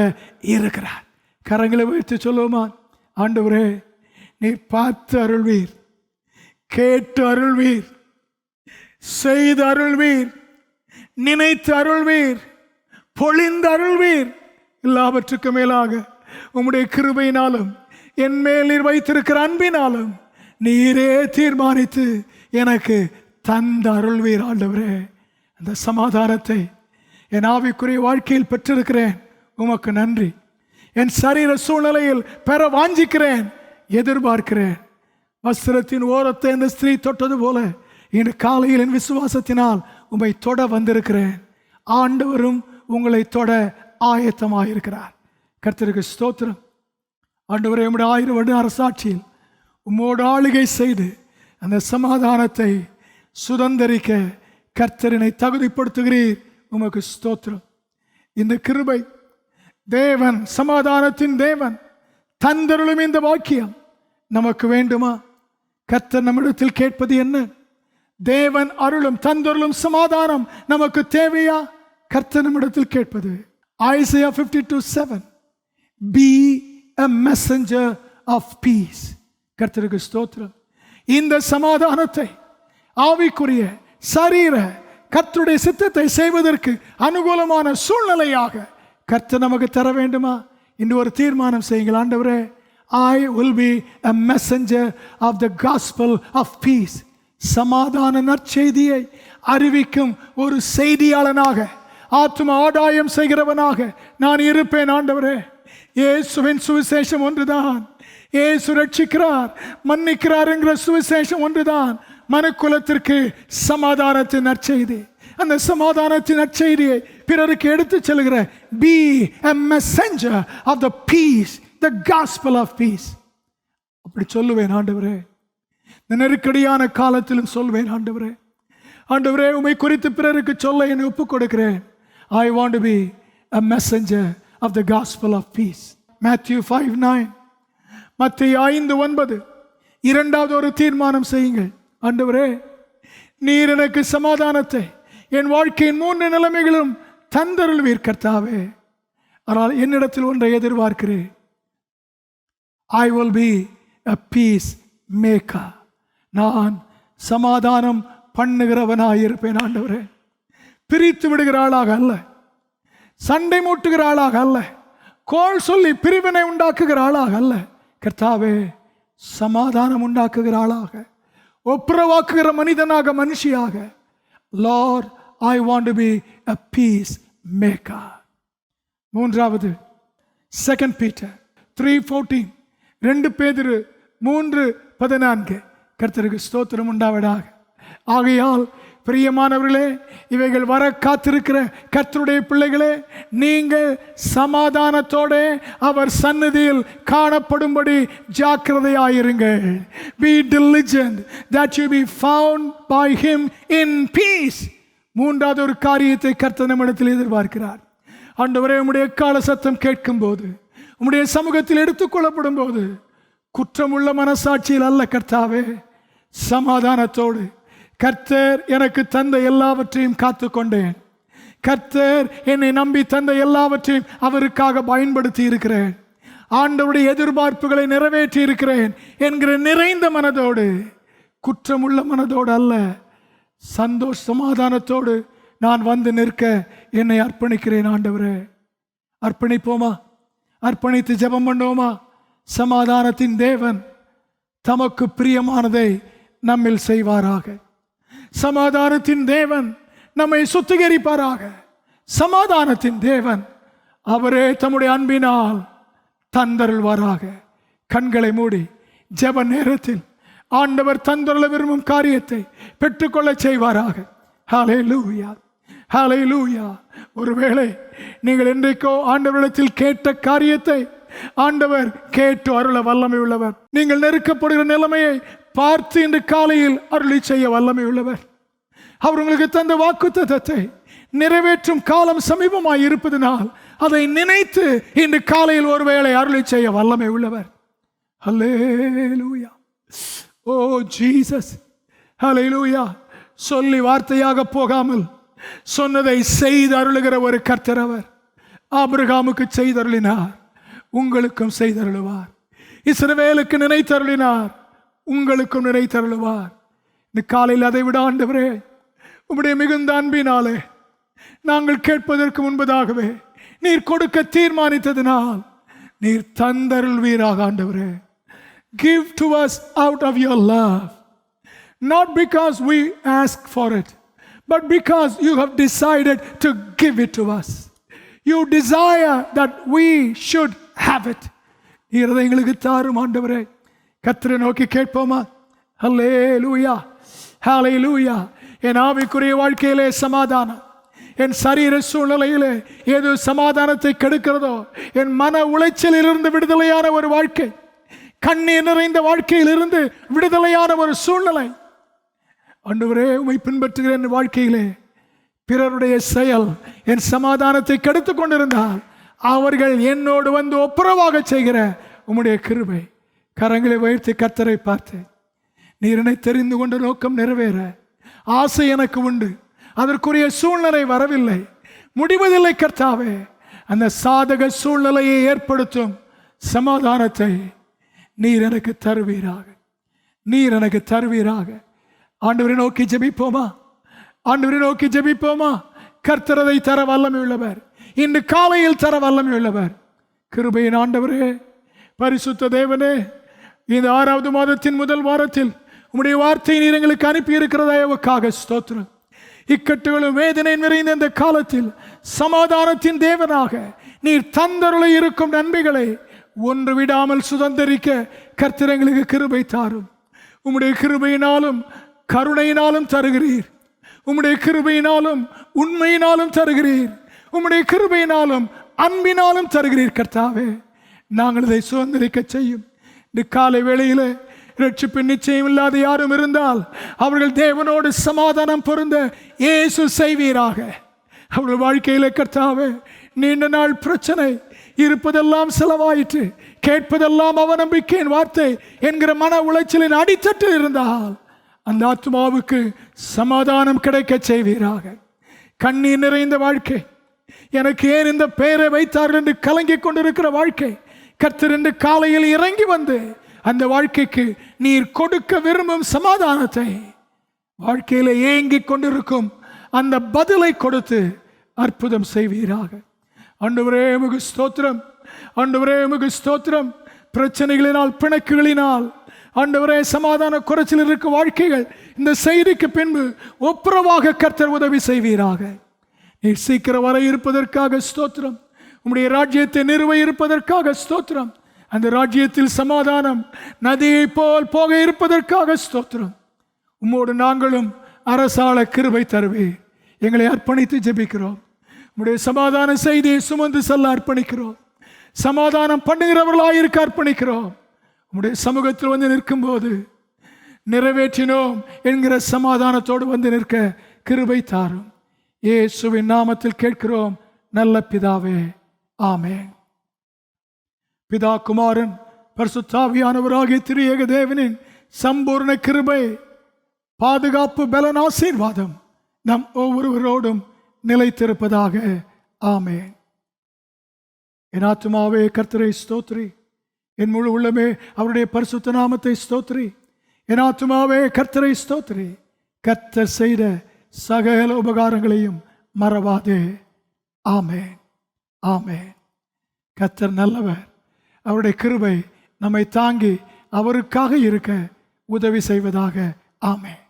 இருக்கிறார். கரங்களை வைத்து சொல்லுவோமா? ஆண்டவரே, நீ பார்த்து அருள்வீர், கேட்டு அருள்வீர், செய்து அருள்வீர், நினைத்து அருள்வீர், பொழிந்து அருள்வீர். எல்லாவற்றுக்கு மேலாக உம்முடைய கிருபையினாலும் என் மேல் நீர் வைத்திருக்கிற அன்பினாலும் நீரே தீர்மானித்து எனக்கு தந்த அருள்வீர். ஆண்டவரே, அந்த சமாதானத்தை என் ஆவிக்குரிய வாழ்க்கையில் பெற்றிருக்கிறேன். உமக்கு நன்றி. என் சரீர சூழ்நிலையில் பெற வாஞ்சிக்கிறேன், எதிர்பார்க்கிறேன். வஸ்திரத்தின் ஓரத்தை அந்த ஸ்திரீ தொட்டது போல இன்று காலையில் என் விசுவாசத்தினால் உம்மை தொட வந்திருக்கிறேன். ஆண்டவரும் உங்களை தொட ஆயத்தமாயிருக்கிறார். கர்த்தருக்கு ஸ்தோத்திரம். ஆண்டவரே, உம்முடைய 1000 வருட அரசாட்சியில் உம்மோடு ஆளுகை செய்து அந்த சமாதானத்தை சுதந்தரிக்க கர்த்தரினை தகுதிப்படுத்துகிறீர். உமக்கு ஸ்தோத்திரம். இந்த கிருபை தேவன், சமாதானத்தின் தேவன் தந்தருளும் இந்த வாக்கியம் நமக்கு வேண்டுமா? கர்த்தர் நம்மிடத்தில் கேட்பது என்ன? தேவன் அருளும் தந்தருளும் சமாதானம் நமக்கு தேவையா? கர்த்தர் நம்மிடத்தில் கேட்பது Isaiah 52:7, be a messenger of peace. கர்த்தருக்கு ஸ்தோத்திரம். இந்த சமாதானத்தை ஆவிக்குரிய சரீர கர்த்தருடைய சித்தத்தை செய்வதற்கு அனுகூலமான சூழ்நிலையாக கர்த்தர் நமக்கு தர வேண்டுமா? இன்று ஒரு தீர்மானம் செய்யுங்கள். ஆண்டவரே, I will be a messenger of the gospel of peace. சமாதான நற்செய்தியை அறிவிக்கும் ஒரு செய்தியாளனாக, ஆத்தும ஆதாயம் செய்கிறவனாக நான் இருப்பேன். ஆண்டவரே, இயேசுவின் சுவிசேஷம் ஒன்றுதான். இயேசு ரட்சிக்கிறார், மன்னிக்கிறார் என்கிற சுவிசேஷம் ஒன்றுதான் மனுக்குலத்திற்கு சமாதானத்தின் நற்செய்தி. அந்த சமாதானத்தின் நற்செய்தியை பிறருக்கு எடுத்து செல்கிற be a messenger of the peace, the gospel of peace. அப்படி சொல்லுவேன் ஆண்டவரே. இந்த நெருக்கடியான காலத்திலும் சொல்வேன் ஆண்டவரே. ஆண்டவரே, உம்மை குறித்து பிறருக்கு சொல்ல என்னை ஒப்புக் கொடுக்கிறேன். I want to be a messenger of the gospel of peace. Matthew 5:9, மத்தேயு 5:9. இரண்டாவது ஒரு தீர்மானம் செய்யுங்கள். ஆண்டவரே, நீர் எனக்கு சமாதானத்தை என் வாழ்க்கையின் 3 நிலைமைகளும் தந்தருள்வீர் கர்த்தாவே. ஆனால் என்னிடத்தில் ஒன்றை எதிர்பார்க்கிறேன். I will be a peace maker. நான் சமாதானம் பண்ணுகிறவனாயிருப்பேன். ஆண்டவரே, பிரித்து விடுகிற ஆளாக அல்ல, சண்டை மூட்டுகிற ஆளாக அல்ல, கோள் சொல்லி பிரிவினை உண்டாக்குகிற ஆளாக அல்ல. கர்த்தாவே, சமாதானம் உண்டாக்குகிற ஆளாக, ஒப்புரவாக்குகிற மனிதனாக, மனுஷியாக. Lord, I want to be a peace maker. மூன்றாவது 2 Peter 3:14, 2 பேதுரு 3:14. கர்த்தருக்கு ஸ்தோத்திரம் உண்டாவதாக. ஆகையால் பிரியமானவர்களே, இவைகள் வர காத்திருக்கிற கர்த்தருடைய பிள்ளைகளே, நீங்கள் சமாதானத்தோட அவர் சந்நிதியில் காணப்படும்படி ஜாக்கிரதையாயிருங்கள். Be diligent that you be found by him in peace. மூன்றாவது ஒரு காரியத்தை கர்த்தர் நம்மிடத்தில் எதிர்பார்க்கிறார். ஆண்டவரே, உம்முடைய கால சத்தம் கேட்கும் போது, உம்முடைய சமூகத்தில் எடுத்துக்கொள்ளப்படும் போது, குற்றமுள்ள மனசாட்சியில் அல்ல கர்த்தாவே, சமாதானத்தோடு, கர்த்தர் எனக்கு தந்த எல்லாவற்றையும் காத்து கொண்டேன், கர்த்தர் என்னை நம்பி தந்த எல்லாவற்றையும் அவருக்காக பயன்படுத்தி இருக்கிறேன், ஆண்டவருடைய எதிர்பார்ப்புகளை நிறைவேற்றி இருக்கிறேன் என்கிற நிறைந்த மனதோடு, குற்றமுள்ள மனதோடு அல்ல, சமாதானத்தோடு நான் வந்து நிற்க என்னை அர்ப்பணிக்கிறேன். ஆண்டவரே, அர்ப்பணிப்போமா? அர்ப்பணித்து ஜெபம் பண்ணுவோமா? சமாதானத்தின் தேவன் தமக்கு பிரியமானதை நம்மில் செய்வாராக. சமாதானத்தின் தேவன் நம்மை சுத்திகரிப்பாராக. சமாதானத்தின் தேவன் அவரே தம்முடைய அன்பினால் தந்தருள்வாராக. கண்களை மூடி ஜெப நேரத்தில் ஆண்டவர் தந்தருள விரும்பும் காரியத்தை பெற்றுக்கொள்ள செய்வாராக. ஹல்லேலூயா, ஹல்லேலூயா. ஒருவேளை நீங்கள் என்றைக்கோ ஆண்டவரிடத்தில் கேட்ட காரியத்தை ஆண்டவர் கேட்டு அருள வல்லமை உள்ளவர். நீங்கள் நெருக்கப்படுகிற நிலைமையை பார்த்து இன்று காலையில் அருளி செய்ய வல்லமை உள்ளவர். அவர் உங்களுக்கு தந்த வாக்குத்தத்தத்தை நிறைவேற்றும் காலம் சமீபமாய் இருப்பதனால் அதை நினைத்து இன்று காலையில் ஒருவேளை அருளி செய்ய வல்லமை உள்ளவர். ஹல்லேலூயா, ஓ ஜீசஸ், ஹல்லேலூயா. சொல்லி வார்த்தையாக போகாமல் சொன்னதை செய்து அருளுகிற ஒரு கர்த்தர் அவர். ஆபிரகாமுக்கு செய்தருளினார், உங்களுக்கும் செய்தருளுவார். இஸ்ரவேலுக்கு நினைத்தருளினார், உங்களுக்கும் நினைத்தருளுவார். இந்த காலையில் அதை விட ஆண்டவரே, உம்முடைய மிகுந்த அன்பினாலே நாங்கள் கேட்பதற்கு முன்பதாகவே நீர் கொடுக்க தீர்மானித்ததினால் நீர் தந்தருள்வீராக. ஆண்டவரே, give to us out of your love, not because we ask for it, but because you have decided to give it to us. You desire that we should have it. நீர் எங்களுக்கு தாரும் ஆண்டவரே. கர்த்தரை நோக்கி கேட்போமா? ஹல்லேலூயா, ஹல்லேலூயா. என் ஆவிக்குரிய வாழ்க்கையிலே சமாதானம், என் சரீர சூழ்நிலையிலே ஏதோ சமாதானத்தை கெடுக்கிறதோ, என் மன உளைச்சலிலிருந்து விடுதலையான ஒரு வாழ்க்கை, கண்ணீர் நிறைந்த வாழ்க்கையிலிருந்து விடுதலையான ஒரு சூழ்நிலை, ஆண்டவரே உம்மை பின்பற்றுகிற என் வாழ்க்கையிலே பிறருடைய செயல் என் சமாதானத்தை கெடுத்துக் கொண்டிருந்தால் அவர்கள் என்னோடு வந்து ஒப்புரவாக செய்கிற உம்முடைய கிருபை. கரங்களை உயர்த்தி கர்த்தரை பார்த்து, நீர் என்னை தெரிந்து கொண்ட நோக்கம் நிறைவேற ஆசை எனக்கு உண்டு, அதற்குரிய சூழ்நிலை வரவில்லை, முடிவதில்லை கர்த்தாவே. அந்த சாதக சூழ்நிலையை ஏற்படுத்தும் சமாதானத்தை நீர் எனக்கு தருவீராக, நீர் எனக்கு தருவீராக. ஆண்டவரை நோக்கி ஜெபிப்போமா? ஆண்டவரை நோக்கி ஜெபிப்போமா? கர்த்தர் அதை தர வல்லமை உள்ளவர், இன்று காலையில் தர வல்லமை உள்ளவர். கிருபையின் ஆண்டவரே, பரிசுத்த தேவனே, இந்த 6வது மாதத்தின் முதல் வாரத்தில் உம்முடைய வார்த்தையை நீர் எங்களுக்கு அனுப்பி இருக்கிறதாவுக்காக ஸ்தோத்திரம். இக்கட்டுகளும் வேதனை நிறைந்த இந்த காலத்தில் சமாதானத்தின் தேவனாக நீர் தந்தருள இருக்கும் நன்மைகளை ஒன்று விடாமல் சுதந்திரிக்க கர்த்தர் எங்களுக்கு கிருபை தாரும். உம்முடைய கிருபையினாலும் கருணையினாலும் தருகிறீர், உம்முடைய கிருபையினாலும் உண்மையினாலும் தருகிறீர், உம்முடைய கிருபையினாலும் அன்பினாலும் தருகிறீர் கர்த்தாவே. நாங்கள் இதை சுதந்திரிக்க செய்யும். இந்த காலை வேளையில் ரட்சிப்பின் நிச்சயம் இல்லாத யாரும் இருந்தால் அவர்கள் தேவனோடு சமாதானம் பொருந்த இயேசு செய்வீராக. அவர்கள் வாழ்க்கையில் கர்த்தாவே நீண்ட நாள் பிரச்சனை, இருப்பதெல்லாம் செலவாயிற்று, கேட்பதெல்லாம் அவநம்பிக்கையின் வார்த்தை என்கிற மன உளைச்சலின் அடித்தட்டு இருந்தால் அந்த ஆத்மாவுக்கு சமாதானம் கிடைக்க செய்வீராக. கண்ணீர் நிறைந்த வாழ்க்கை, எனக்கு ஏன் இந்த பெயரை வைத்தார்கள் என்று கலங்கிக் கொண்டிருக்கிற வாழ்க்கை, கர்த்தர் என்று காலையில் இறங்கி வந்து அந்த வாழ்க்கைக்கு நீர் கொடுக்க விரும்பும் சமாதானத்தை, வாழ்க்கையில் ஏங்கிக் கொண்டிருக்கும் அந்த பதிலை கொடுத்து அற்புதம் செய்வீராக. ஆண்டவரே உமக்கு ஸ்தோத்திரம், ஆண்டவரே உமக்கு ஸ்தோத்திரம். பிரச்சனைகளினால் பிணக்குகளினால் ஆண்டவரே, சமாதான குறைச்சல் இருக்கும் வாழ்க்கைகள் இந்த செய்திக்கு பின்பு ஒப்புரவாக கர்த்தர் உதவி செய்வீராக. நீர் சீக்கிரம் வர இருப்பதற்காக ஸ்தோத்திரம். உம்முடைய ராஜ்யத்தை நிறுவ இருப்பதற்காக ஸ்தோத்திரம். அந்த ராஜ்யத்தில் சமாதானம் நதியை போல் போக இருப்பதற்காக ஸ்தோத்திரம். உம்மோடு நாங்களும் அரசாள கிருபை தருவே. எங்களை அர்ப்பணித்து ஜெபிக்கிறோம். உம்முடைய சமாதான செய்தியை சுமந்து செல்ல அர்ப்பணிக்கிறோம். சமாதானம் பண்ணுகிறவர்களாயிருக்க அர்ப்பணிக்கிறோம். உம்முடைய சமூகத்தில் வந்து நிற்கும் போது நிறைவேற்றினோம் என்கிற சமாதானத்தோடு வந்து நிற்க கிருபை தாரும். இயேசுவின் நாமத்தில் கேட்கிறோம் நல்ல பிதாவே, ஆமென். பிதா, குமாரன், பரிசுத்தாவியானவராகிய திரியேக தேவனின் சம்பூர்ண கிருபை, பாதுகாப்பு, பலன், ஆசீர்வாதம் நம் ஒவ்வொருவரோடும் நிலைத்திருப்பதாக. ஆமென். என் ஆத்துமாவே கர்த்தரை ஸ்தோத்ரி, என் முழு உள்ளமே அவருடைய பரிசுத்த நாமத்தை ஸ்தோத்ரி. என் ஆத்துமாவே கர்த்தரை ஸ்தோத்ரி, கர்த்தர் செய்த சகல உபகாரங்களையும் மறவாதே. ஆமென், ஆமென். கர்த்தர் நல்லவர். அவருடைய கிருபை நம்மை தாங்கி அவருக்காக இருக்க உதவி செய்வதாக. ஆமென்.